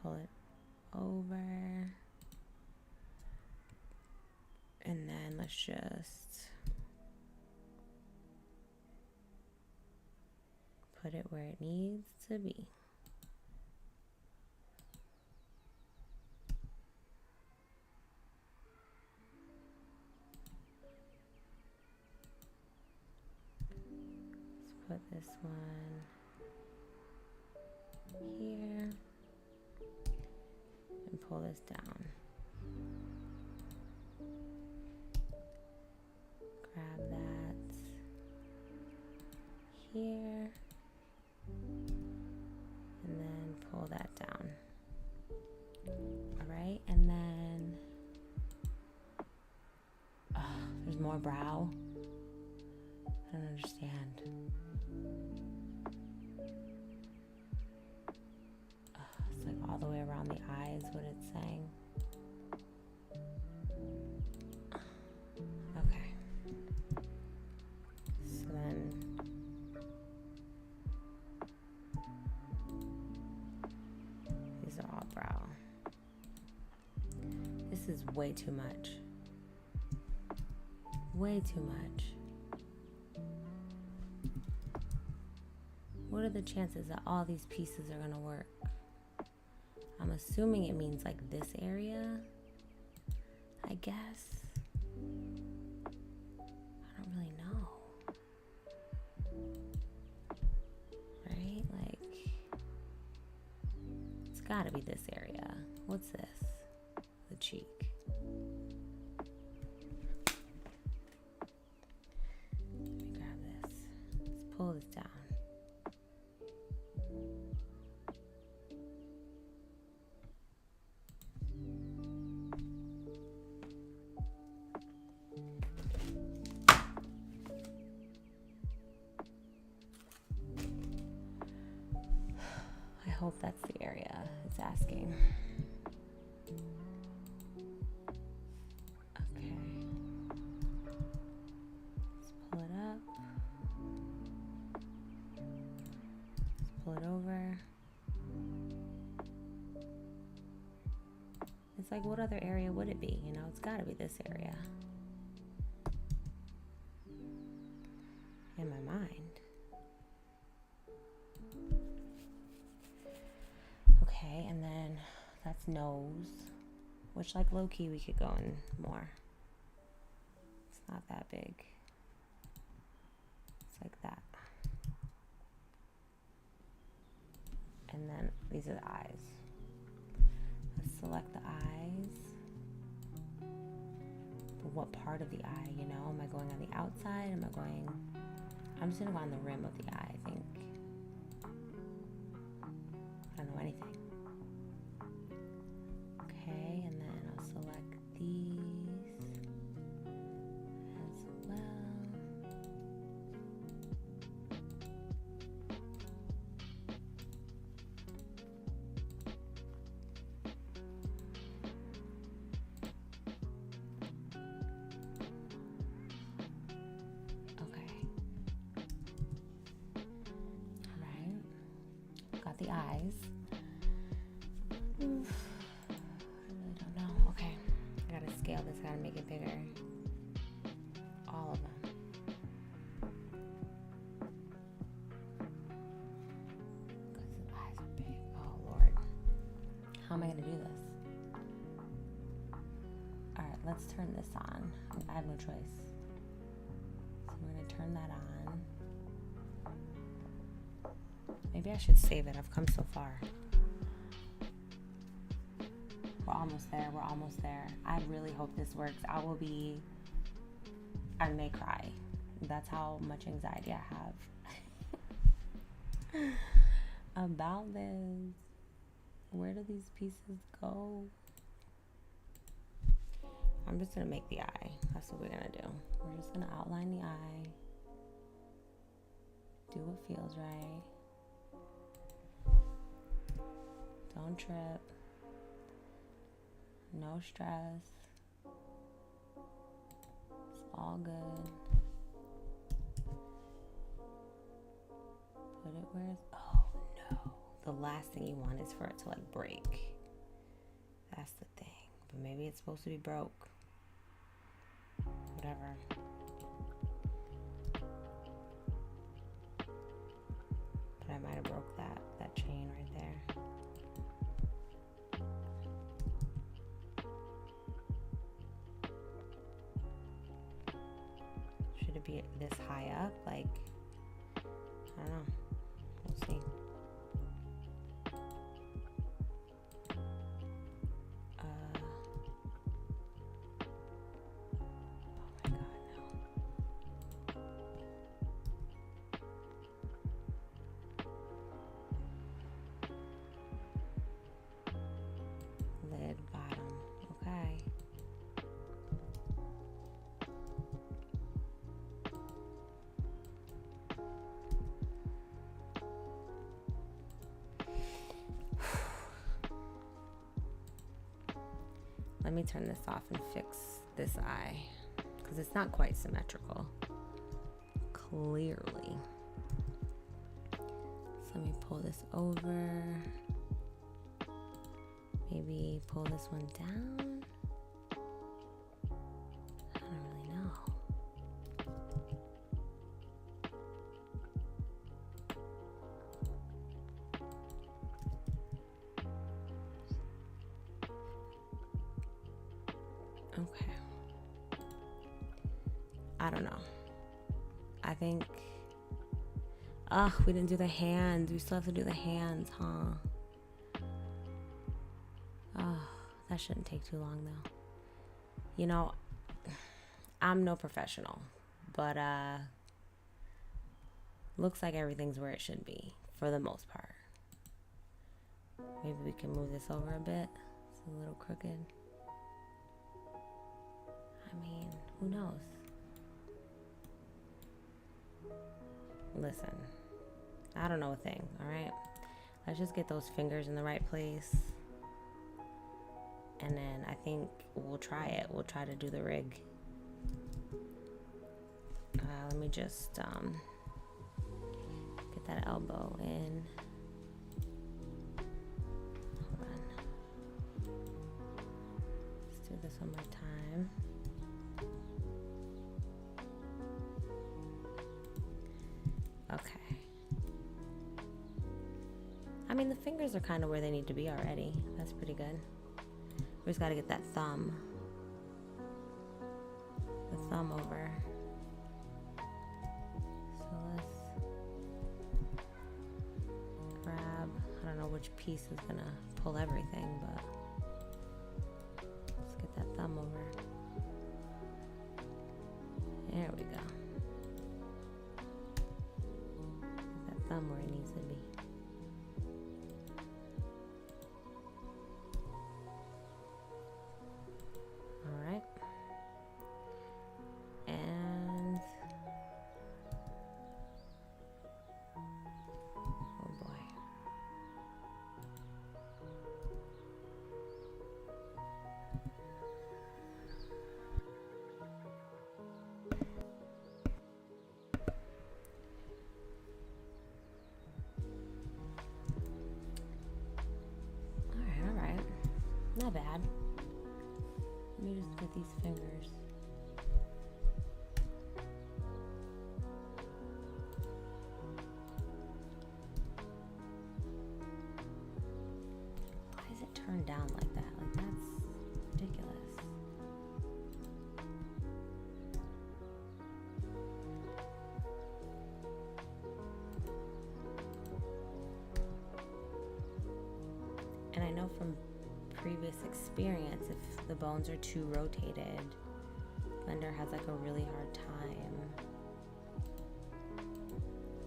Pull it over. And then let's just put it where it needs to be. Let's put this one here and pull this down. Grab that here. And then pull that down. All right, and then there's more brow. I don't understand. It's like all the way around the eyes, what it's saying. Okay. So then these are all brow. This is way too much. Way too much. What are the chances that all these pieces are gonna work? I'm assuming it means like this area, I guess. I don't really know. Right? Like, it's gotta be this area. What's this? The cheek. Let me grab this. Let's pull this down. I hope that's the area it's asking. Okay. Let's pull it up. Let's pull it over. It's like, what other area would it be? You know, it's got to be this area. In my mind. Okay, and then that's nose, which like low-key we could go in more. It's not that big. It's like that. And then these are the eyes. Let's select the eyes. But what part of the eye, you know? Am I going on the outside? I'm just gonna go on the rim of the eye, I think. I don't know anything. Okay, and then I'll select these as well. The eyes. I really don't know. Okay, I gotta scale this. I gotta make it bigger. All of them. Because his eyes are big. Oh, Lord. How am I gonna do this? Alright, let's turn this on. I have no choice. So we're gonna turn that on. Maybe I should save it. I've come so far. We're almost there. We're almost there. I really hope this works. I may cry. That's how much anxiety I have about this. Where do these pieces go? I'm just gonna make the eye. That's what we're gonna do. We're just gonna outline the eye. Do what feels right. Don't trip. No stress. It's all good. Put it where it's... Oh, no. The last thing you want is for it to, like, break. That's the thing. But maybe it's supposed to be broke. Whatever. But I might have broke that chain right there. Should it be this high up? Like, I don't know. We'll see. Let me turn this off and fix this eye because it's not quite symmetrical. Clearly. So let me pull this over. Maybe pull this one down. I don't really know. Okay. I don't know. I think... we didn't do the hands. We still have to do the hands, huh? That shouldn't take too long, though. You know, I'm no professional, but looks like everything's where it should be, for the most part. Maybe we can move this over a bit. It's a little crooked. I mean, who knows? Listen, I don't know a thing, all right? Let's just get those fingers in the right place. And then I think we'll try it. We'll try to do the rig. Let me just get that elbow in. Hold on. Let's do this one more time. Okay. I mean, the fingers are kind of where they need to be already. That's pretty good. We just got to get that thumb. The thumb over. So let's grab, I don't know which piece is going to pull everything, but let's get that thumb over. There we go. Get that thumb where it needs to be. Not bad. Let me just with these fingers. Why is it turned down like that? Like, that's ridiculous. And I know from previous experience, if the bones are too rotated, blender has like a really hard time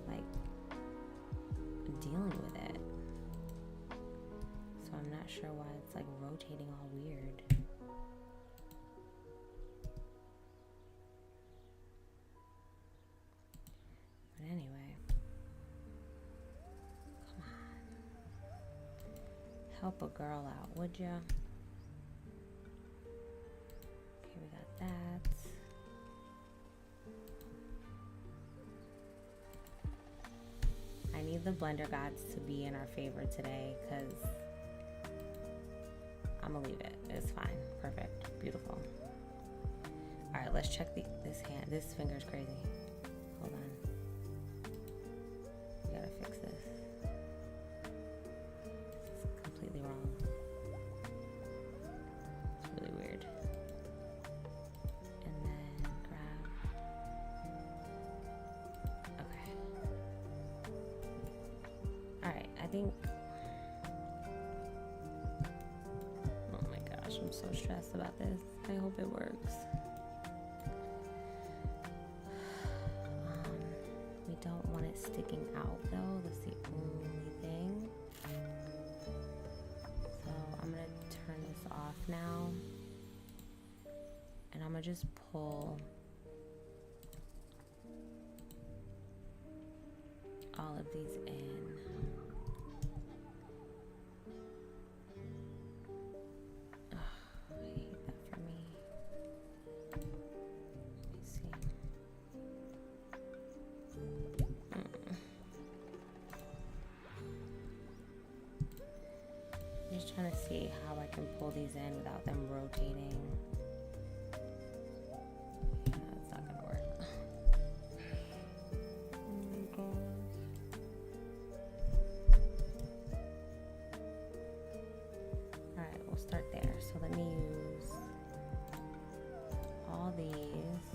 like dealing with it. So I'm not sure why it's like rotating all weird. But anyway, come on. Help a girl out, would ya? Okay, we got that. I need the blender gods to be in our favor today, because I'm gonna leave it. It's fine. Perfect. Beautiful. Alright, let's check this hand. This finger's crazy. Hold on. We gotta fix this. It's completely wrong. It's really weird. And then grab. Okay. Alright, I think. Oh my gosh, I'm so stressed about this. I hope it works. We don't want it sticking out though. That's the only thing. So I'm gonna turn this off now. And I'm gonna just pull all of these in. Ugh, I hate that for me. Let me see. I'm just trying to see how I can pull these in without them rotating. Yeah, it's not gonna work. Oh my gosh. Alright, we'll start there. So let me use all these.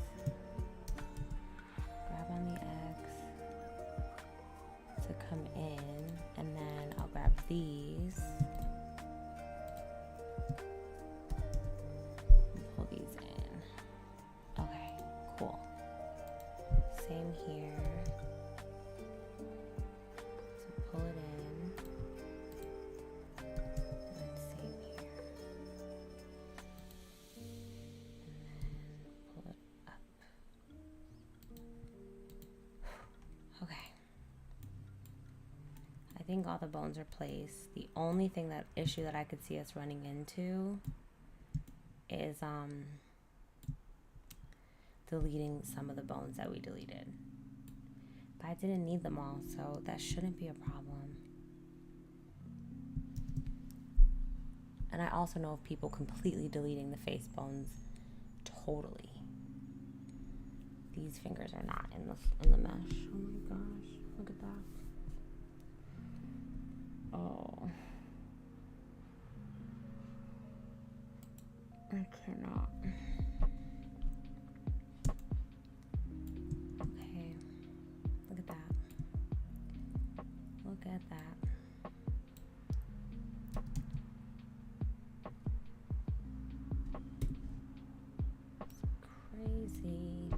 Grab on the X to come in, and then I'll grab these and pull these in. Okay, cool. Same here. So pull it in, and then same here, and then pull it up. Okay. I think all the bones are placed. The only issue that I could see us running into is deleting some of the bones that we deleted. But I didn't need them all, so that shouldn't be a problem. And I also know of people completely deleting the face bones totally. These fingers are not in the mesh. Oh my gosh, look at that. Oh, I cannot. Okay, look at that. Look at that. It's crazy.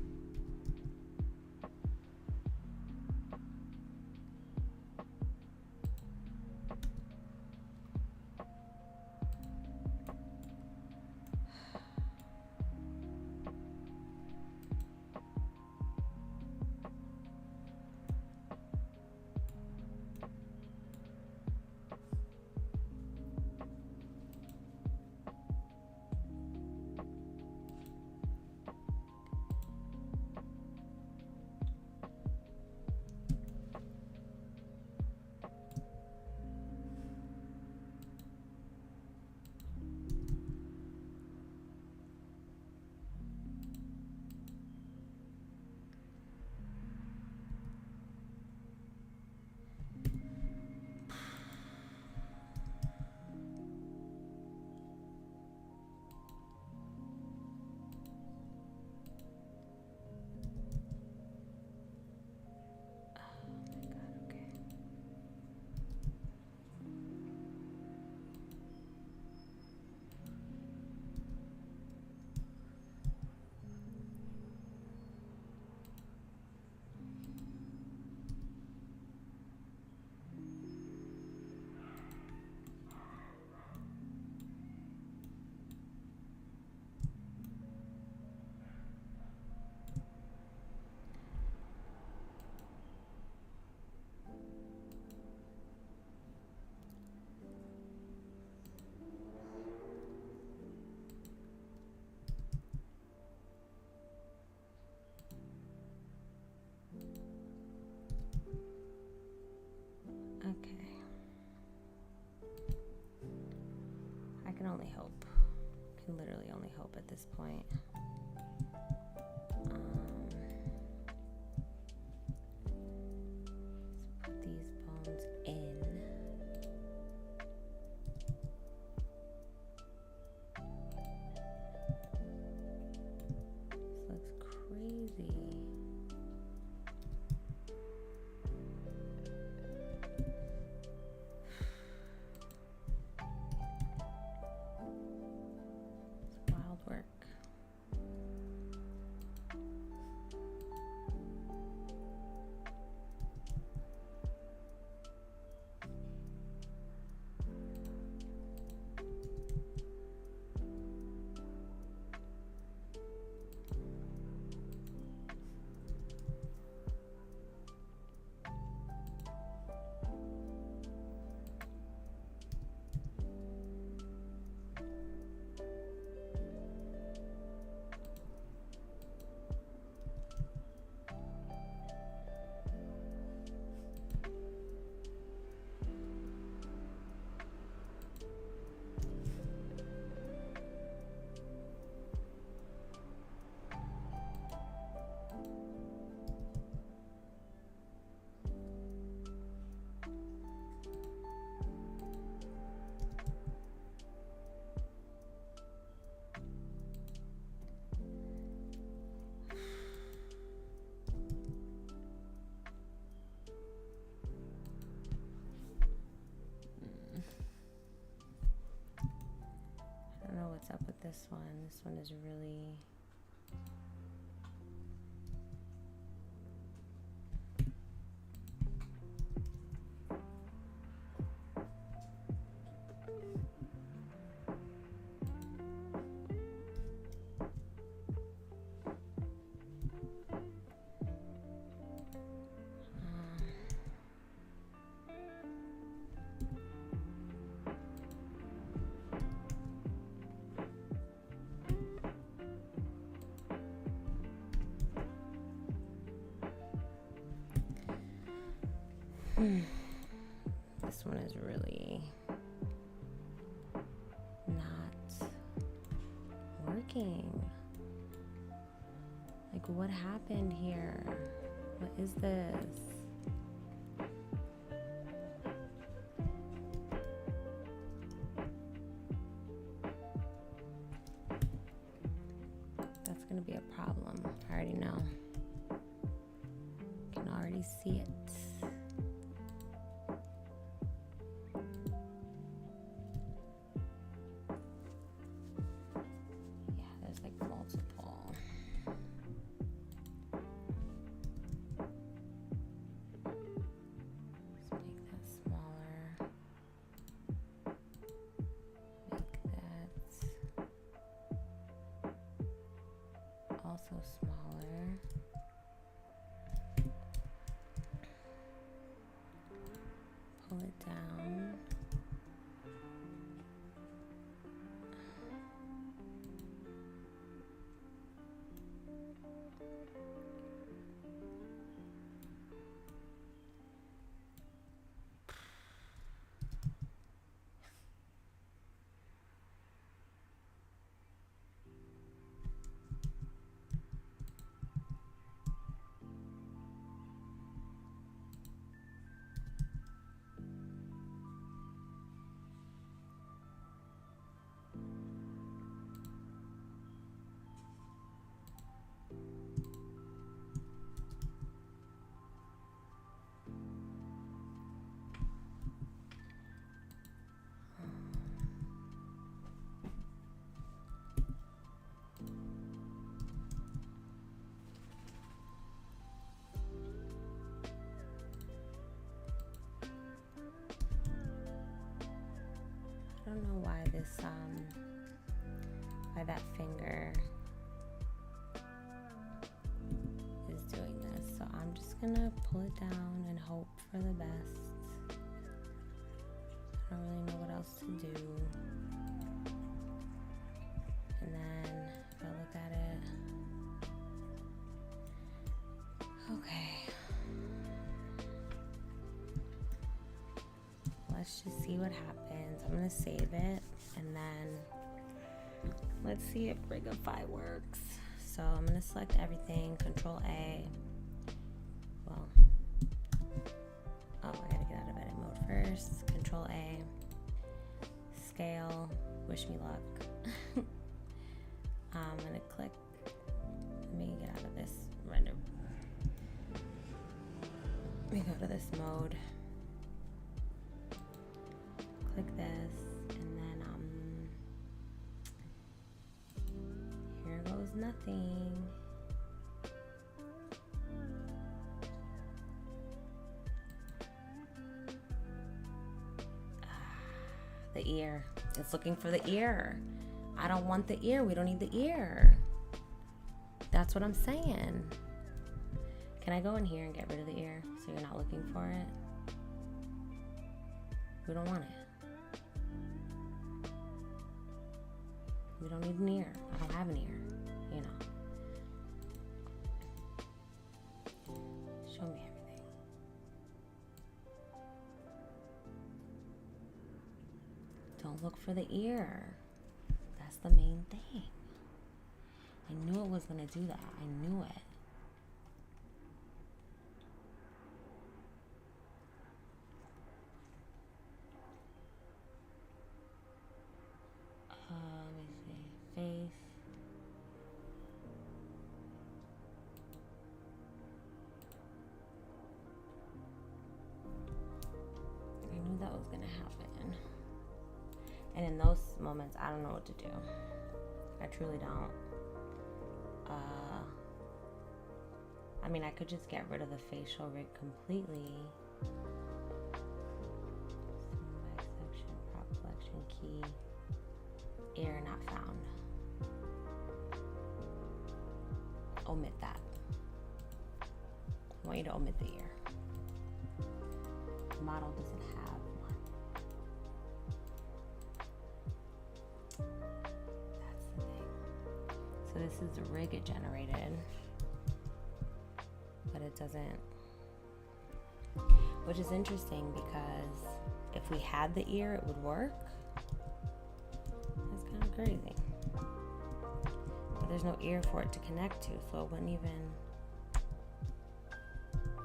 can literally only hope at this point. Let's put these bones in. This looks crazy. Work. I don't know what's up with this one. This one is really... This one is really not working. Like, what happened here? What is this? That's gonna be a problem. I already know. Can already see it. Also smaller. Pull it down. I don't know why this, why that finger is doing this. So I'm just gonna pull it down and hope for the best. I don't really know what else to do. And then if I look at it, okay. Let's just see what happens. I'm gonna save it and then let's see if Rigify works. So I'm gonna select everything, Control A. Well, oh, I gotta get out of edit mode first. Control A, scale, wish me luck. I'm gonna click, let me get out of this render. Let me go to this mode. Click this, and then here goes nothing. The ear. It's looking for the ear. I don't want the ear. We don't need the ear. That's what I'm saying. Can I go in here and get rid of the ear so you're not looking for it? We don't want it. We don't need an ear. I don't have an ear, you know. Show me everything. Don't look for the ear. That's the main thing. I knew it was gonna do that. I knew it. Let me see. Face. I knew that was gonna happen. And in those moments, I don't know what to do. I truly don't. I mean, I could just get rid of the facial rig completely. Back section, prop collection key, ear not found. Omit that. I want you to omit the ear. The model doesn't have one. That's the thing. So this is the rig it generated. But it doesn't, which is interesting because if we had the ear, it would work. That's kind of crazy. But there's no ear for it to connect to, so it wouldn't even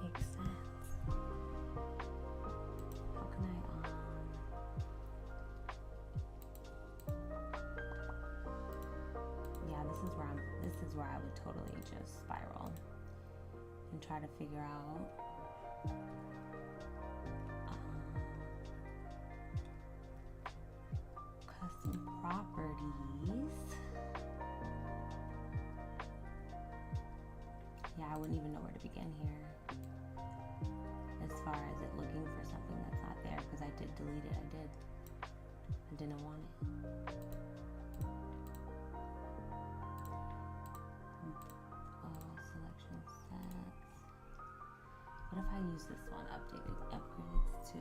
make sense. How can I, yeah, this is where I would totally just spiral. And try to figure out custom properties. Yeah, I wouldn't even know where to begin here as far as it looking for something that's not there, because I did delete it. I didn't want it. What if I use this one, upgrades to,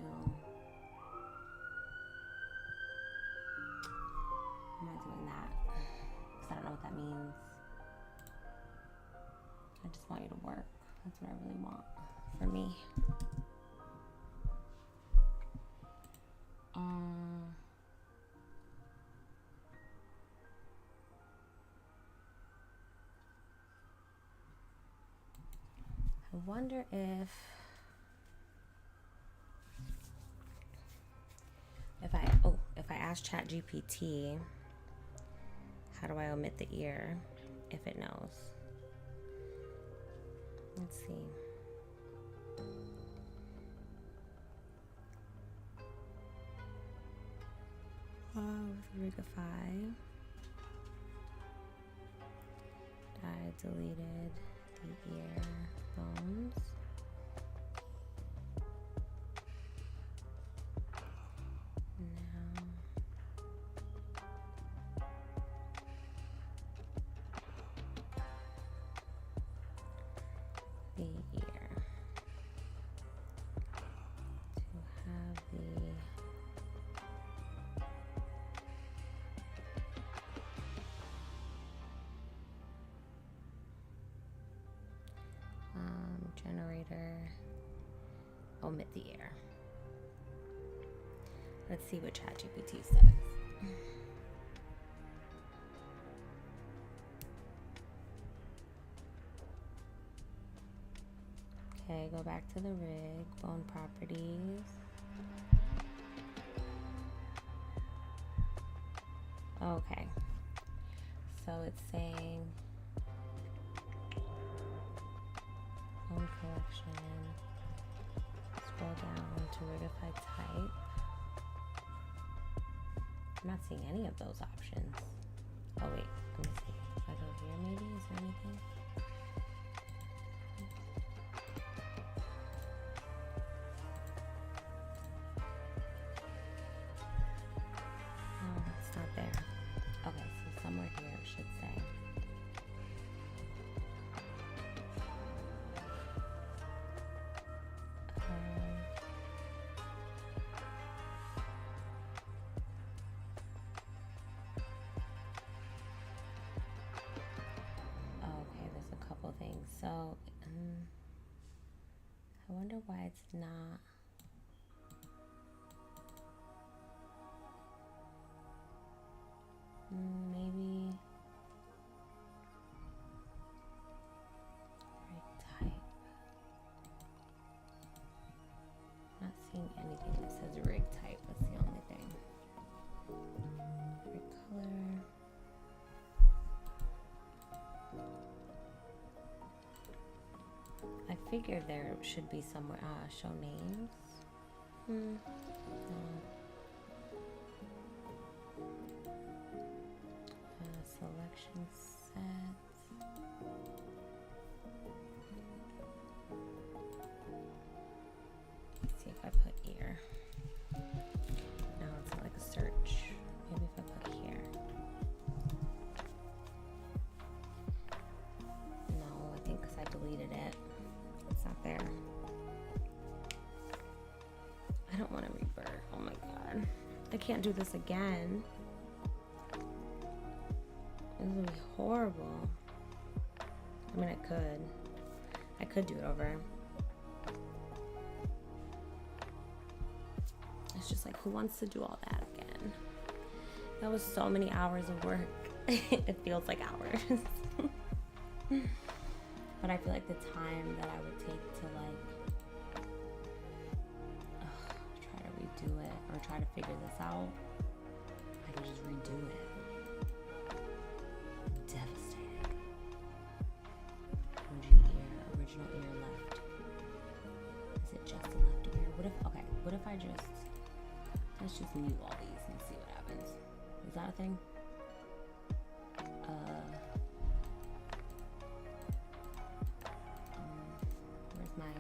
I'm not doing that, because I don't know what that means. I just want you to work. That's what I really want for me. I wonder if I ask ChatGPT, how do I omit the ear, if it knows? Let's see. Rigify. I deleted the ear bones. Now the ear to have the generator, omit the ear. Let's see what ChatGPT says. Okay, go back to the rig, bone properties. Okay, so it's saying bone collection, scroll down to rigify type. I'm not seeing any of those options. Oh wait, let me see. If I go here maybe, is there anything? Oh, it's not there. Okay, so somewhere here it should say. Okay, there's a couple things. So, I wonder why it's not. Maybe rig type. Not seeing anything that says rig type. That's the only thing. Rig color. I figured there should be somewhere. Show names. No. Selection set. Let's see if I put ear. No, it's not like a search. Maybe if I put here. No, I think because I deleted it. It's not there. I don't want to revert. Oh my god. I can't do this again. This would be horrible. I mean, I could do it over. It's just like, who wants to do all that again? That was so many hours of work. It feels like hours. But I feel like the time that I would take to like try to redo it or try to figure this out, I could just redo it. Devastating. OG ear, original ear left. Is it just the left ear? What if I just, let's just mute all these and see what happens. Is that a thing? Where's my,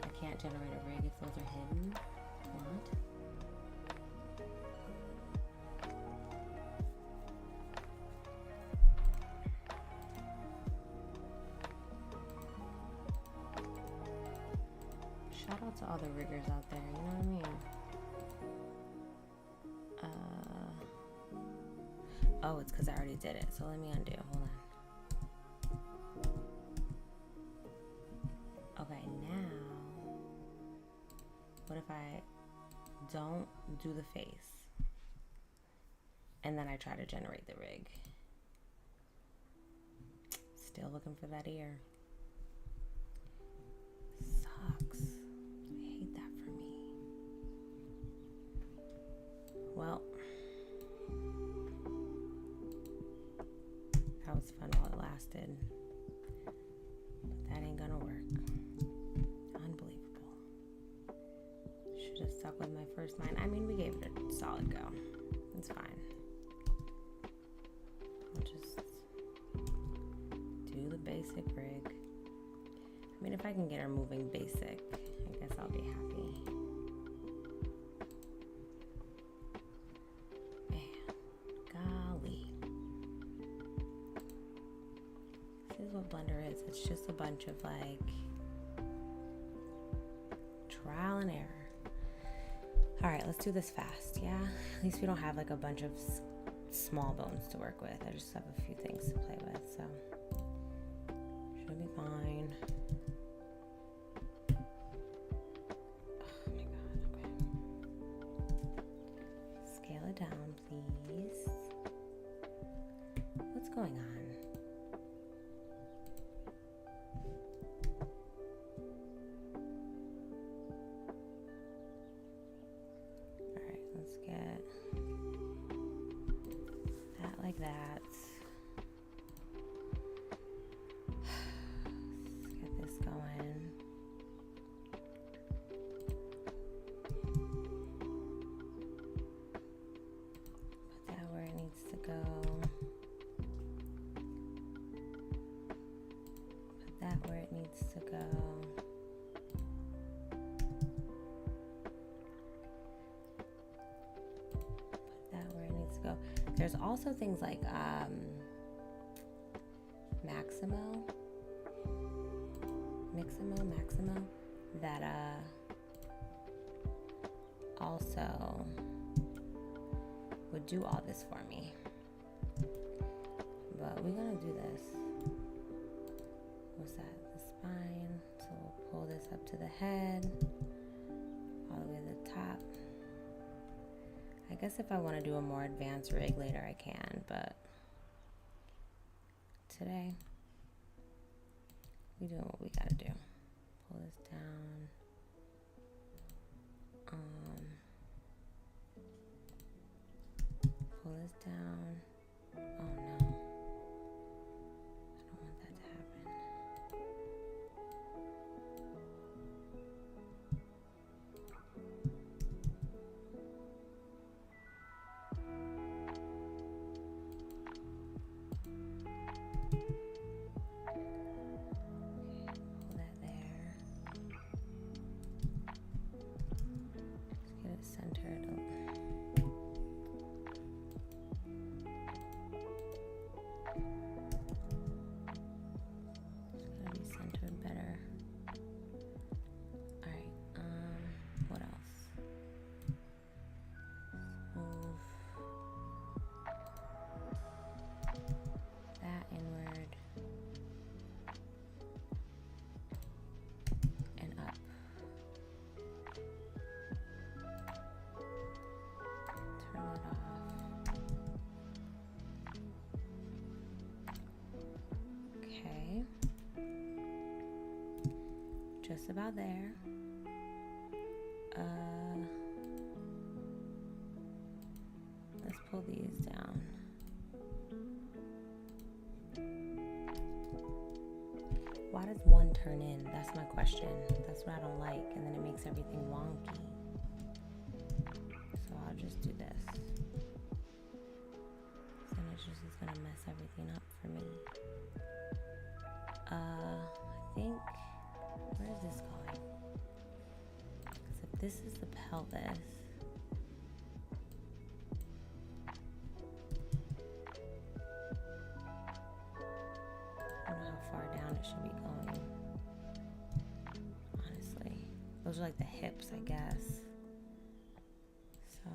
I can't generate a rig if those are hidden. What? Shout out to all the riggers out there, you know what I mean? Oh, it's because I already did it, so let me undo. Hold on. Okay, now, what if I don't do the face, and then I try to generate the rig? Still looking for that ear. Sucks. I hate that for me. Well, that was fun while it lasted. But that ain't gonna work. Unbelievable. Should have stuck with my first mind. I mean, we gave it a solid go. It's fine. I'll just do the basic rig. I mean, if I can get her moving basic, I guess I'll be happy. Man, golly. This is what Blender is. It's just a bunch of like trial and error. All right, let's do this fast, yeah? At least we don't have like a bunch of small bones to work with. I just have a few things to play with, so should be fine. Oh my god, okay. Scale it down, please. What's going on? that. Let's get this going. Put that where it needs to go. Put that where it needs to go. There's also things like Maximo that also would do all this for me. But we're gonna do this. What's that? The spine. So we'll pull this up to the head, all the way to the top. I guess if I want to do a more advanced rig later, I can, but today we're doing what we gotta do. Pull this down. Pull this down. Oh no. I don't want that to happen. Just about there. Let's pull these down. Why does one turn in? That's my question. That's what I don't like, and then it makes everything wonky. So I'll just do this. Then it's just is gonna mess everything up for me. I think, where is this going? Because if this is the pelvis, I don't know how far down it should be going. Honestly, those are like the hips, I guess. So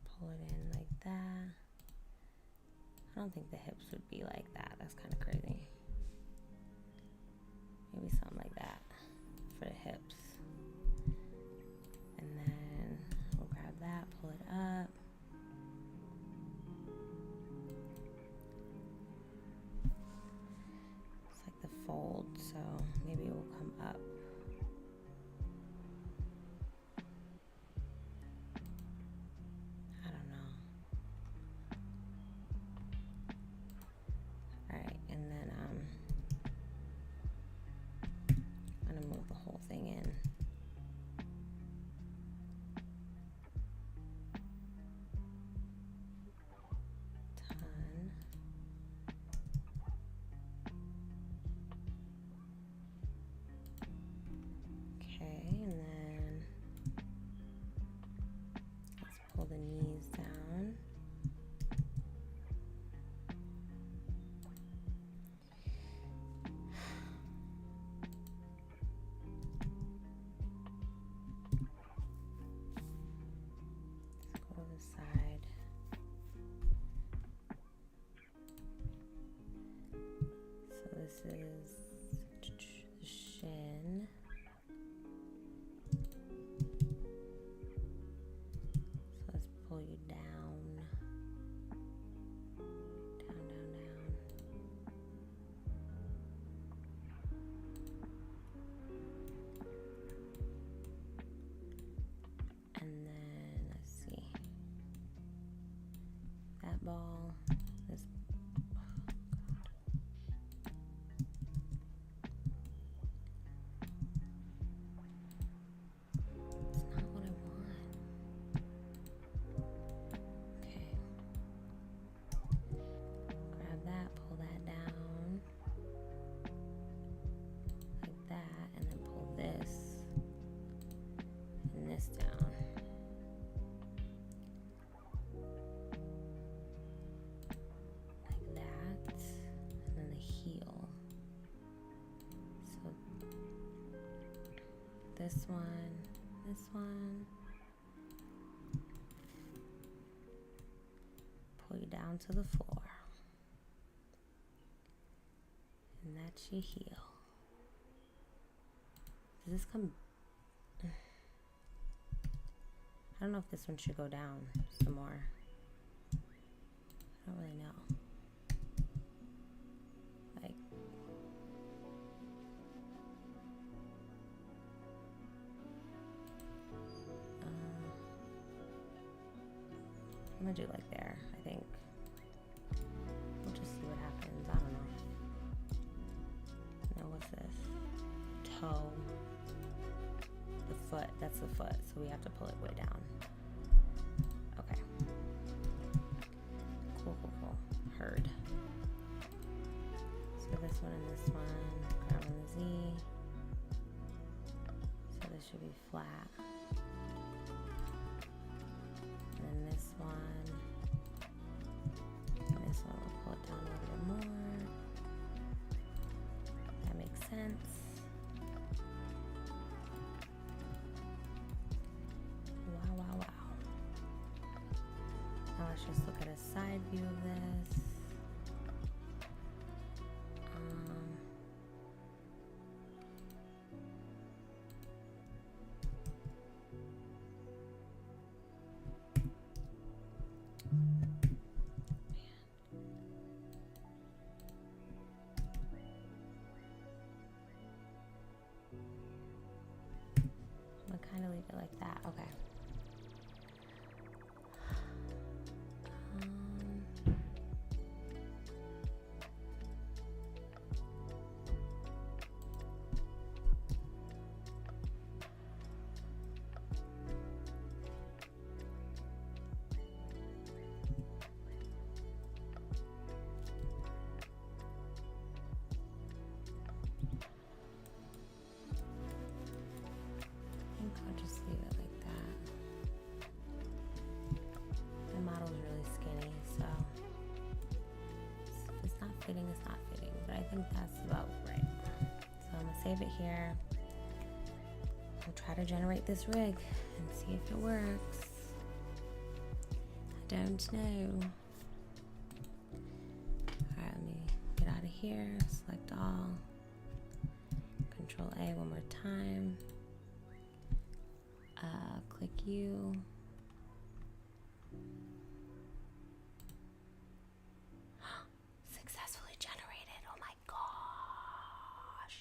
just pull it in like that. I don't think the hips would be like that. That's kind of crazy. Maybe something like that for the hips. And then we'll grab that, pull it up. It's like the fold, so maybe it will come up. The knees down. Let's go to the side. So this is the shin. Pull you down, down, down, down. this one, this one. Pull you down to the floor. And that's your heel. Does this come? I don't know if this one should go down some more. I don't really know. Like, I'm gonna do like there, I think. We'll just see what happens. I don't know. Now what's this? Toe. The foot. That's the foot. So we have to pull it way down. Okay. Cool, cool, cool. Heard. So this one and this one. Grab on the Z. So this should be flat. And then this one. And this one, we'll pull it down a little bit more. That makes sense. Wow, wow, wow. Now let's just look at a side view of this. Kind of leave it like that. Okay. I'll just leave it like that. My model's really skinny, so if it's not fitting, it's not fitting, but I think that's about right. So I'm gonna save it here. We'll try to generate this rig and see if it works. I don't know. Alright, let me get out of here, select all, Control A one more time. Click U. Successfully generated. Oh my gosh.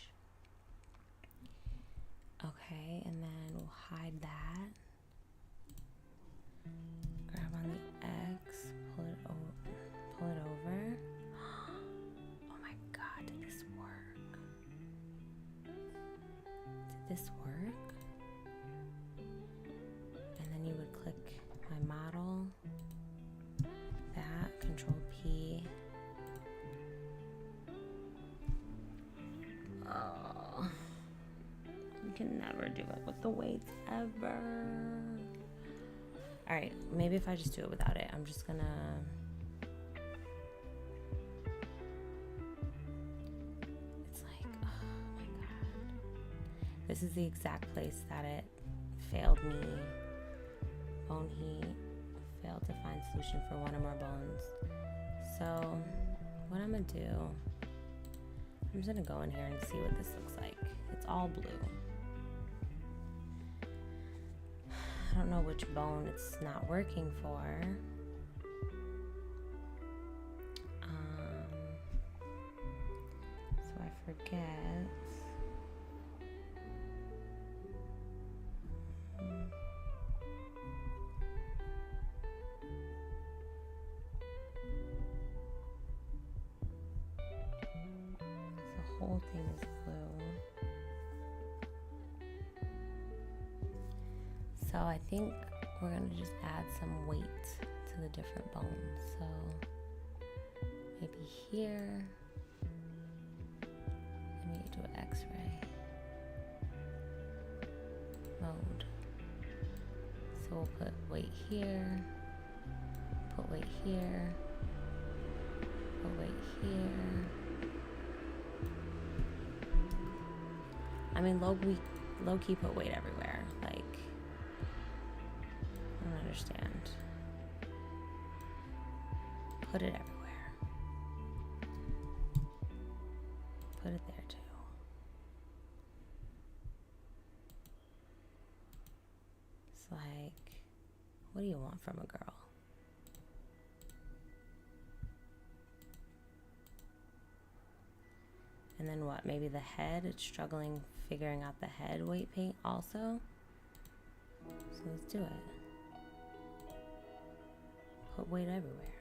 Okay, and then we'll hide that. Grab on the X, pull it over. Oh my god, did this work? Did this work? You would click my model, that, Control P. Oh, you can never do it with the weights ever. All right, maybe if I just do it without it, I'm just gonna. It's like, oh my god. This is the exact place that it failed me. Bone heat, failed to find solution for one or more bones. So what I'm gonna do, I'm just gonna go in here and see what this looks like. It's all blue. I don't know which bone it's not working for. So I forget. Whole thing is blue. So I think we're gonna just add some weight to the different bones. So maybe here, let me do an X-ray mode. So we'll put weight here, put weight here, put weight here. I mean, low-key put weight everywhere. Like, I don't understand. Put it everywhere. Put it there too. It's like, what do you want from a girl? And then what? Maybe the head? It's struggling figuring out the head weight paint also. So let's do it. Put weight everywhere.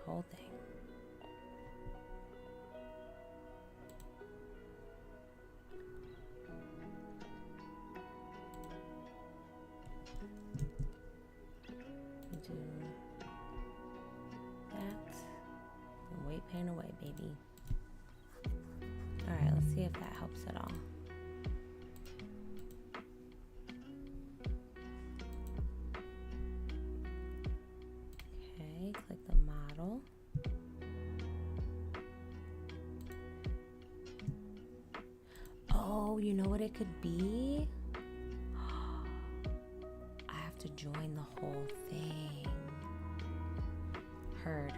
Whole thing. Do that. And weight paint away, baby. Alright, let's see if that helps at all. Okay, click the model. Oh, you know what it could be? I have to join the whole thing. Heard.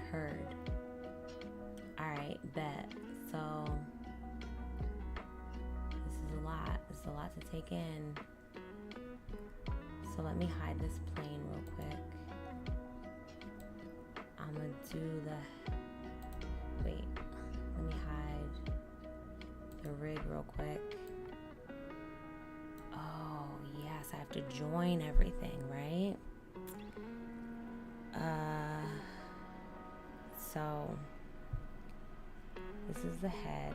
Alright, bet. So this is a lot to take in. So let me hide this plane real quick. I'm gonna do the, wait, let me hide the rig real quick. Oh yes, I have to join everything, right? So this is the head.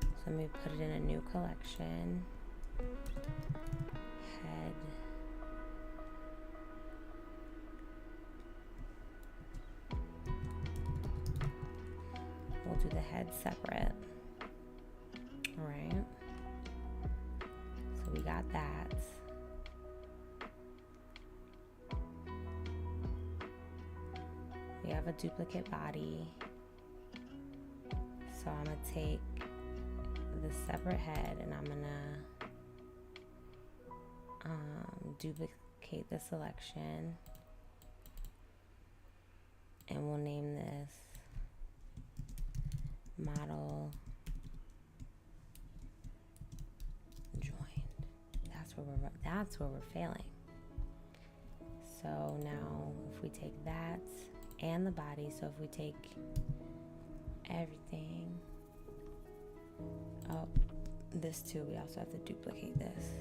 So let me put it in a new collection. Head. We'll do the head separate. All right. So we got that. We have a duplicate body. So I'm gonna take the separate head and I'm gonna duplicate the selection, and we'll name this model joined. That's where we're failing. So now if we take that and the body, so if we take everything, oh, this too, we also have to duplicate this.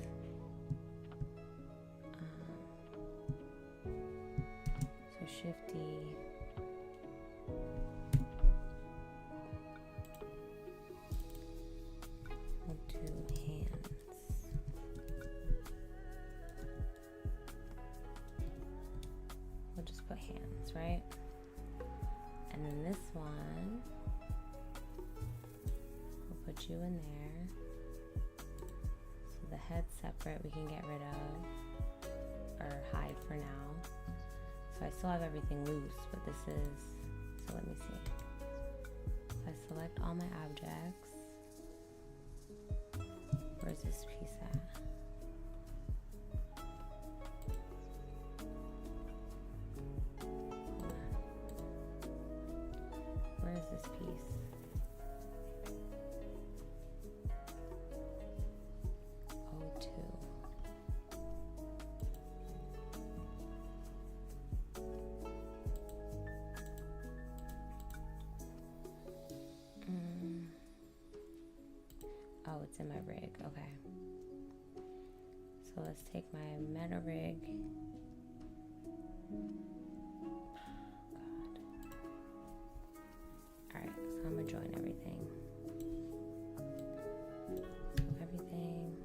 So Shift D. We'll do hands. We'll just put hands, right? And then this one, we'll put you in there. So the head's separate, we can get rid of, or hide for now. So I still have everything loose, but this is, so let me see. If I select all my objects, where's this piece at? Where is this piece? O2. Oh, it's in my rig. Okay. So let's take my meta rig. Alright, so I'm gonna join everything. So everything.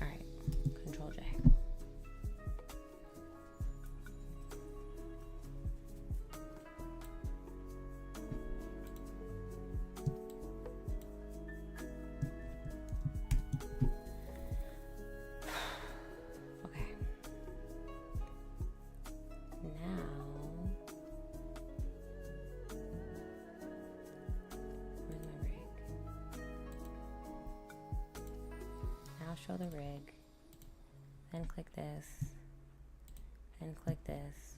Alright, Control J. now show the rig. Then click this. And click this.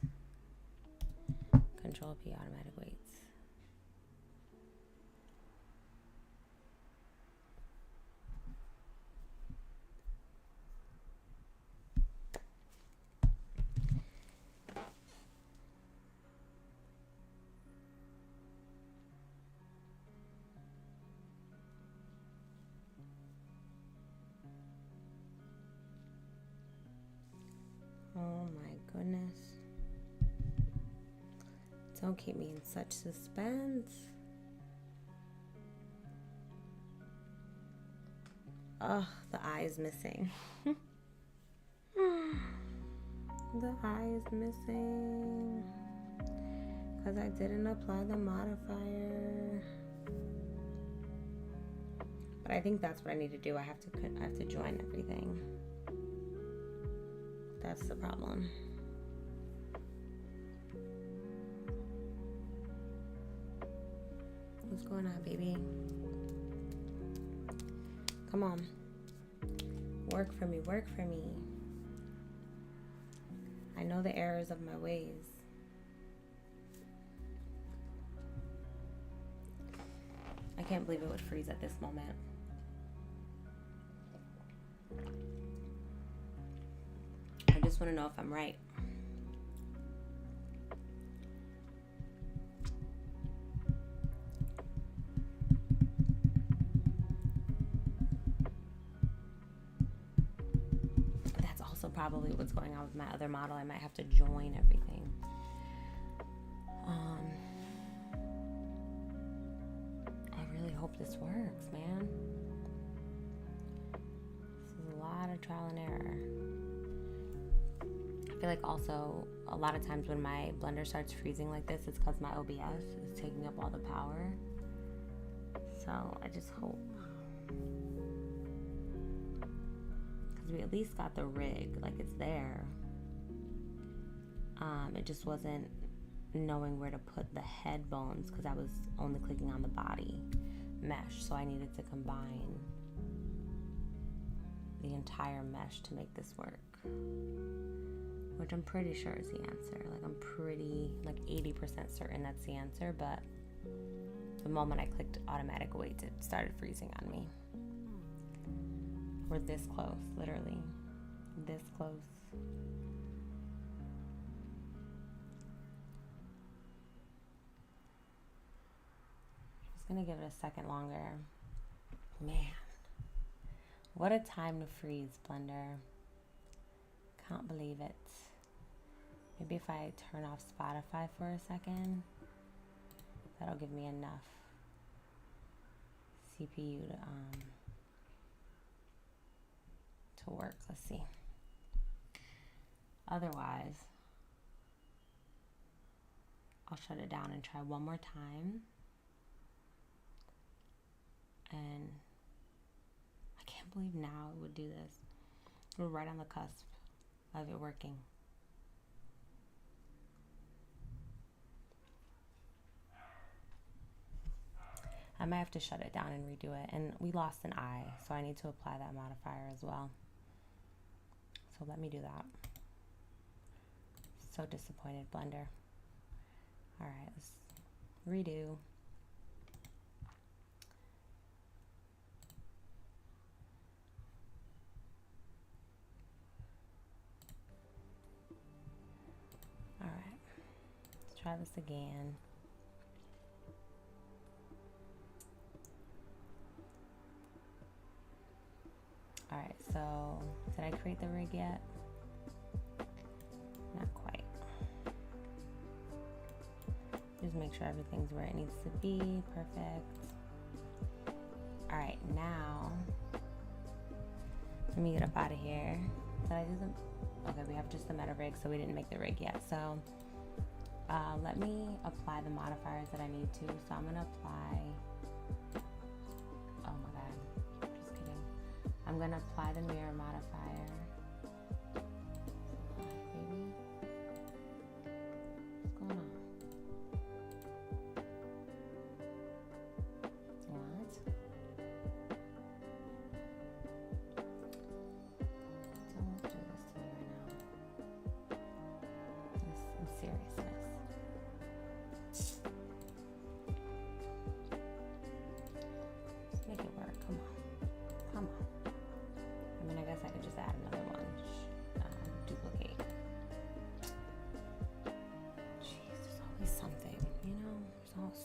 Control P automatic weights. Oh my goodness. Don't keep me in such suspense. Oh, the eye is missing. The eye is missing. Because I didn't apply the modifier. But I think that's what I need to do. I have to join everything. That's the problem. What's going on, baby? Come on. Work for me, work for me. I know the errors of my ways. I can't believe it would freeze at this moment. I just want to know if I'm right. That's also probably what's going on with my other model. I might have to join everything. I really hope this works, man. This is a lot of trial and error. I feel like also a lot of times when my blender starts freezing like this, it's because my OBS is taking up all the power. So I just hope, because we at least got the rig, like it's there. It just wasn't knowing where to put the head bones because I was only clicking on the body mesh, so I needed to combine the entire mesh to make this work. Which I'm pretty sure is the answer. Like I'm pretty, like 80% certain that's the answer, but the moment I clicked automatic weights, it started freezing on me. We're this close, literally. This close. Just gonna give it a second longer. Man, what a time to freeze, Blender. Can't believe it. Maybe if I turn off Spotify for a second, that'll give me enough CPU to work. Let's see. Otherwise, I'll shut it down and try one more time. And I can't believe now it would do this. We're right on the cusp of it working. I might have to shut it down and redo it. And we lost an eye, so I need to apply that modifier as well. So let me do that. So disappointed, Blender. All right, let's redo. All right, let's try this again. All right, so did I create the rig yet? Not quite. Just make sure everything's where it needs to be. Perfect. All right, now let me get up out of here. Did I do them? Okay, we have just the meta rig, so we didn't make the rig yet. So let me apply the modifiers that I need to. So I'm gonna apply. Oh my god, just kidding. I'm gonna apply the mirror modifier. Baby, what's going on? What?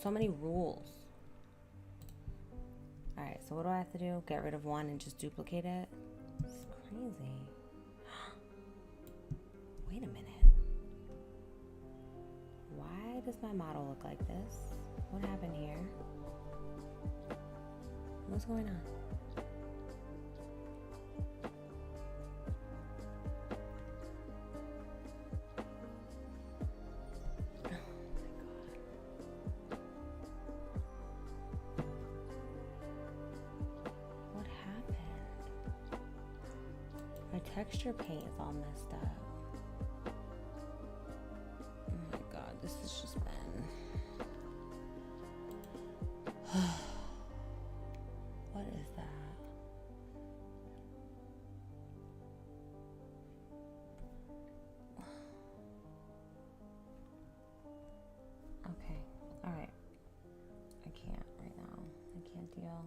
so many rules. All right, so what do I have to do? Get rid of one and just duplicate it? It's crazy. Wait a minute. Why does my model look like this? What happened here? What's going on? Texture paint is all messed up. Oh my god, this has just been... What is that? Okay, alright. I can't right now. I can't deal.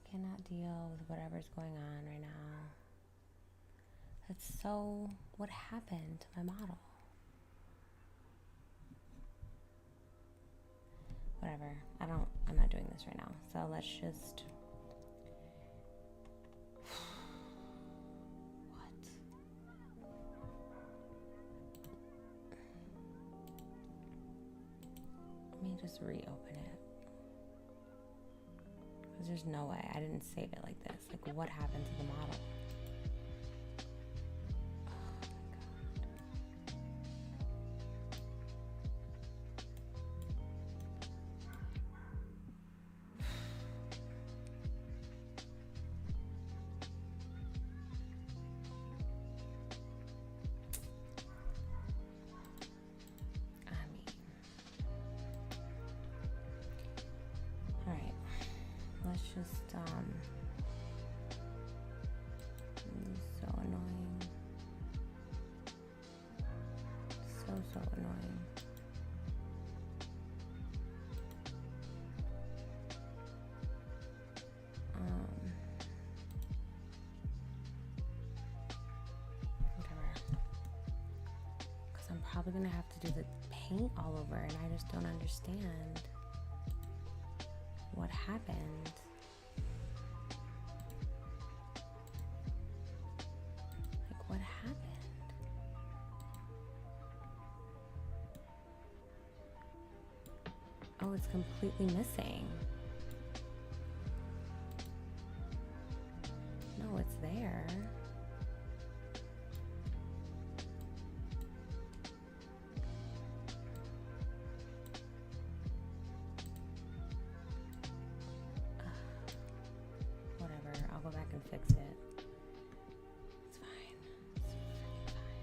I cannot deal with whatever's going on right now. That's so... What happened to my model? Whatever. I'm not doing this right now. So let's just... What? Let me just reopen it. Because there's no way. I didn't save it like this. Like, what happened to the model? Let's just, this is so annoying. So annoying. Whatever. Because I'm probably gonna have to do the paint all over, and I just don't understand what happened. Like, what happened? Oh, it's completely missing. No, it's there. I'll go back and fix it. It's fine. It's freaking fine.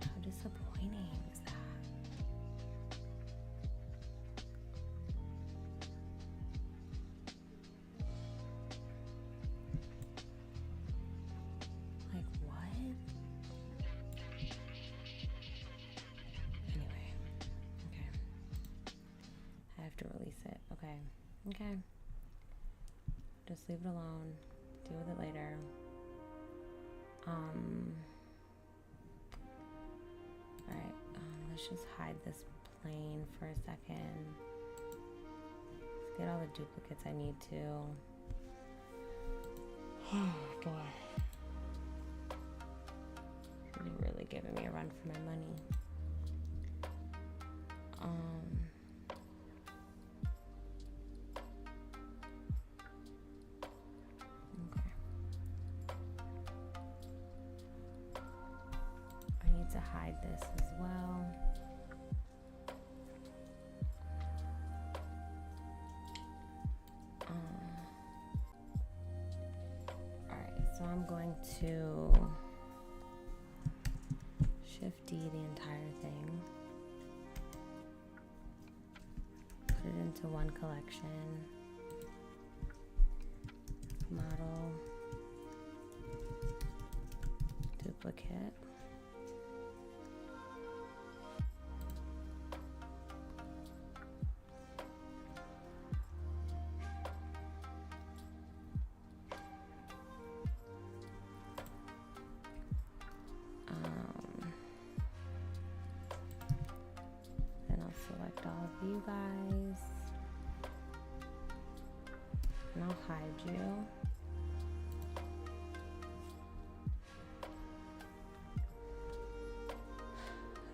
How disappointing is that? Like, what? Anyway. Okay. I have to release it. Okay. Okay. Just leave it alone. Deal with it later. Alright, let's just hide this plane for a second. Let's get all the duplicates I need to. Oh boy. You're really giving me a run for my money. To hide this as well. Alright, so I'm going to Shift D the entire thing, put it into one collection, model, duplicate. you guys. And I'll hide you.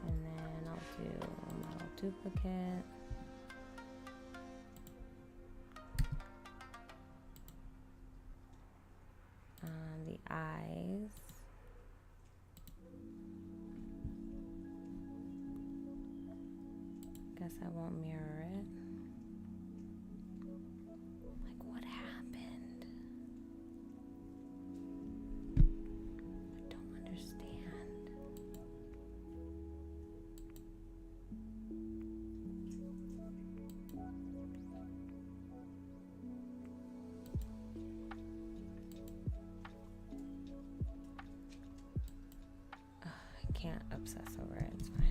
And then I'll do a model duplicate. The eyes. Guess I won't mirror it. Like, what happened? I don't understand. I can't obsess over it. It's fine.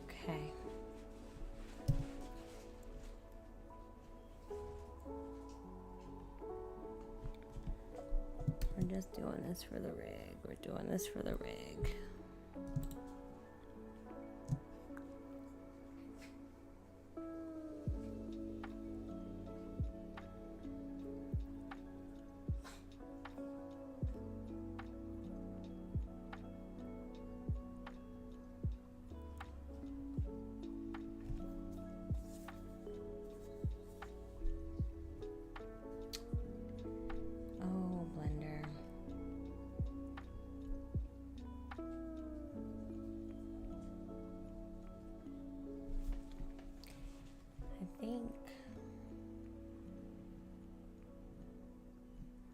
Okay. We're just doing this for the rig. We're doing this for the rig.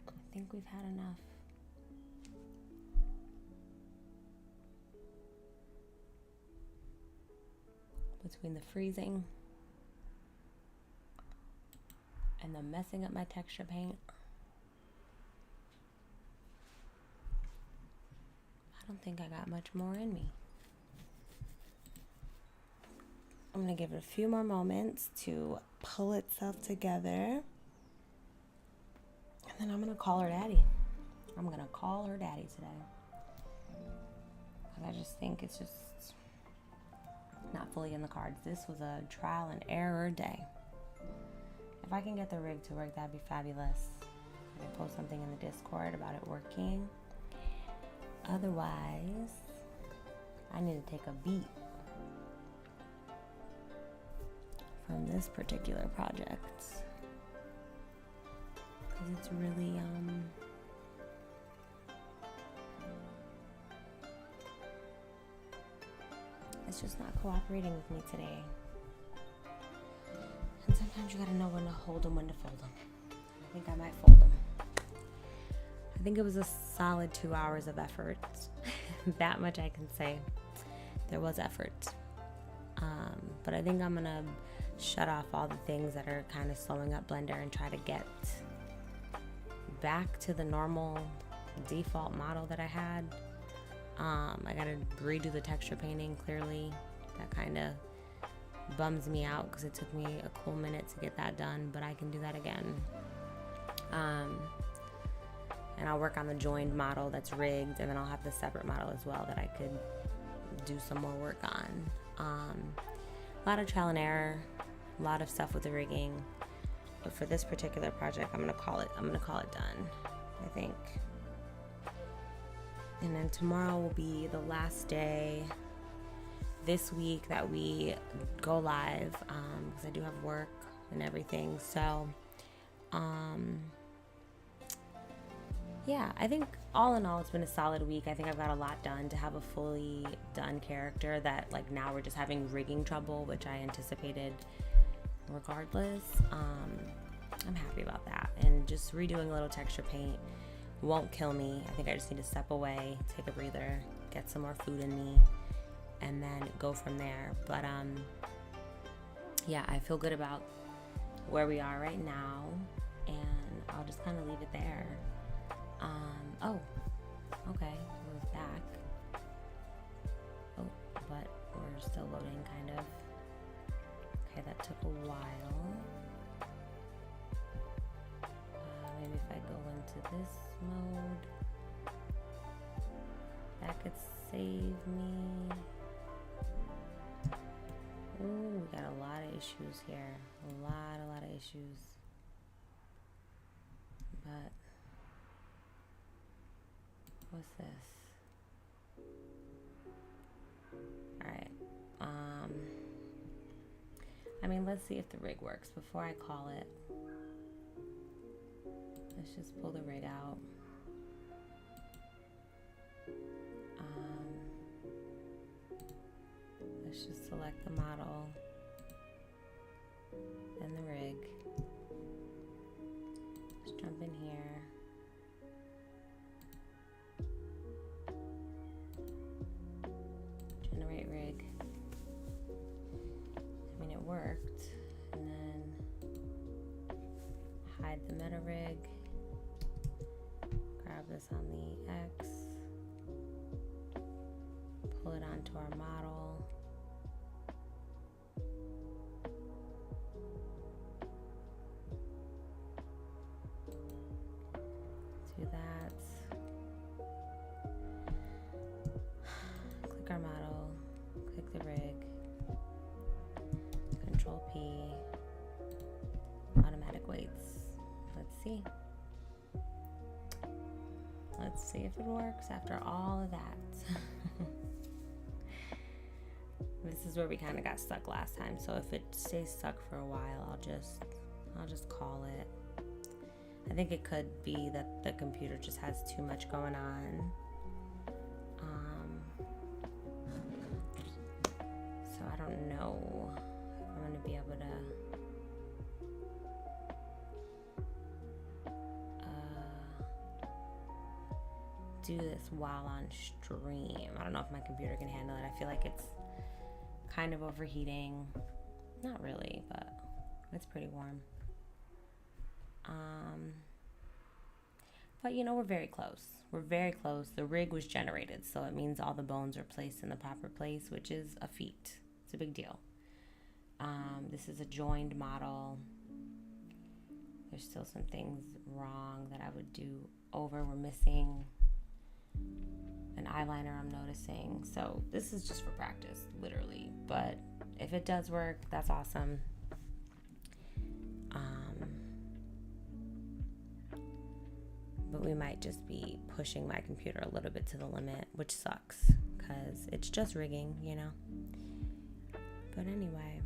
I think we've had enough. Between the freezing and the messing up my texture paint, I don't think I got much more in me. I'm gonna give it a few more moments to pull itself together. And then I'm gonna call her daddy. I'm gonna call her daddy today. Because I just think it's just not fully in the cards. This was a trial and error day. If I can get the rig to work, that'd be fabulous. I can post something in the Discord about it working. Otherwise, I need to take a beat from this particular project. Because it's really, it's just not cooperating with me today. And sometimes you gotta know when to hold them, when to fold them. I think I might fold them. I think it was a solid 2 hours of effort. That much I can say. There was effort. But I think I'm gonna shut off all the things that are kind of slowing up Blender and try to get back to the normal default model that I had. I gotta redo the texture painting, clearly. That kind of bums me out because it took me a cool minute to get that done, but I can do that again. And I'll work on the joined model that's rigged, and then I'll have the separate model as well that I could do some more work on. A lot of trial and error, a lot of stuff with the rigging, but for this particular project, I'm gonna call it done, I think. And then tomorrow will be the last day this week that we go live, because I do have work and everything. So yeah, I think all in all, it's been a solid week. I think I've got a lot done to have a fully done character that, like, now we're just having rigging trouble, which I anticipated regardless. I'm happy about that. And just redoing a little texture paint won't kill me. I think I just need to step away, take a breather, get some more food in me, and then go from there. But yeah, I feel good about where we are right now, and I'll just kind of leave it there. Oh, okay, we're back. Oh, but we're still loading, kind of. Okay, that took a while. Maybe if I go into this mode, that could save me. Ooh, we got a lot of issues here. A lot of issues. But what's this? Alright. I mean, let's see if the rig works before I call it. Let's just pull the rig out. Let's just select the model and the rig. Let's jump in here. Generate rig. I mean, it worked. And then hide the meta rig. Grab this on the X. Pull it onto our model. Do that. Click our model. Click the rig. Control P. Automatic weights. Let's see. Let's see if it works after all of that. This is where we kind of got stuck last time, so if it stays stuck for a while, I'll just call it. I think it could be that the computer just has too much going on. So I don't know if I'm going to be able to do this while on stream. I don't know if my computer can handle it. I feel like it's kind of overheating. Not really, but it's pretty warm. But you know, we're very close. We're very close. The rig was generated, so it means all the bones are placed in the proper place, which is a feat. It's a big deal. This is a joined model. There's still some things wrong that I would do over. We're missing an eyeliner, I'm noticing. So this is just for practice, literally. But if it does work, that's awesome. But we might just be pushing my computer a little bit to the limit, which sucks because it's just rigging, you know. But anyway,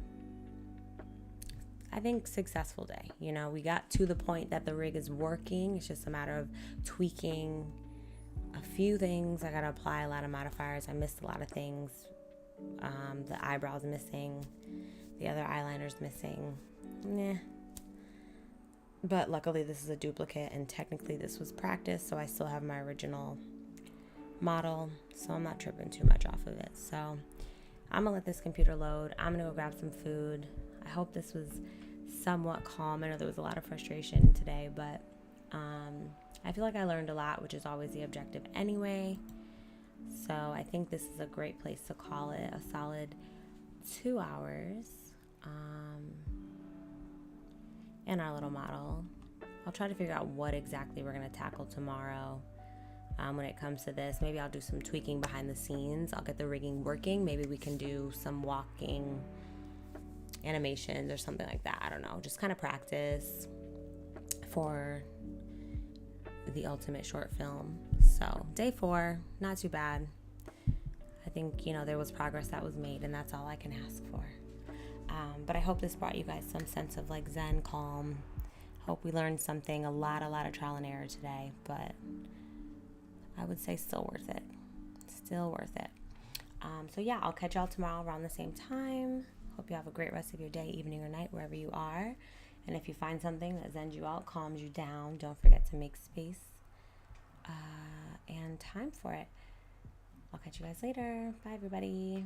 I think successful day. You know, we got to the point that the rig is working. It's just a matter of tweaking a few things. I got to apply a lot of modifiers. I missed a lot of things. The eyebrow's missing. The other eyeliner's missing. But luckily this is a duplicate, and technically this was practice, so I still have my original model, so I'm not tripping too much off of it. So I'm gonna let this computer load. I'm gonna go grab some food. I hope this was somewhat calm. I know there was a lot of frustration today, but I feel like I learned a lot, which is always the objective anyway. So I think this is a great place to call it a solid 2 hours. And our little model. I'll try to figure out what exactly we're going to tackle tomorrow when it comes to this. Maybe I'll do some tweaking behind the scenes. I'll get the rigging working. Maybe we can do some walking animations or something like that. I don't know. Just kind of practice for the ultimate short film. So day 4, not too bad. I think, you know, there was progress that was made, and that's all I can ask for. But I hope this brought you guys some sense of like Zen, calm. Hope we learned something. A lot of trial and error today, but I would say still worth it. Still worth it. So yeah, I'll catch y'all tomorrow around the same time. Hope you have a great rest of your day, evening, or night, wherever you are. And if you find something that zens you out, calms you down, don't forget to make space and time for it. I'll catch you guys later. Bye, everybody.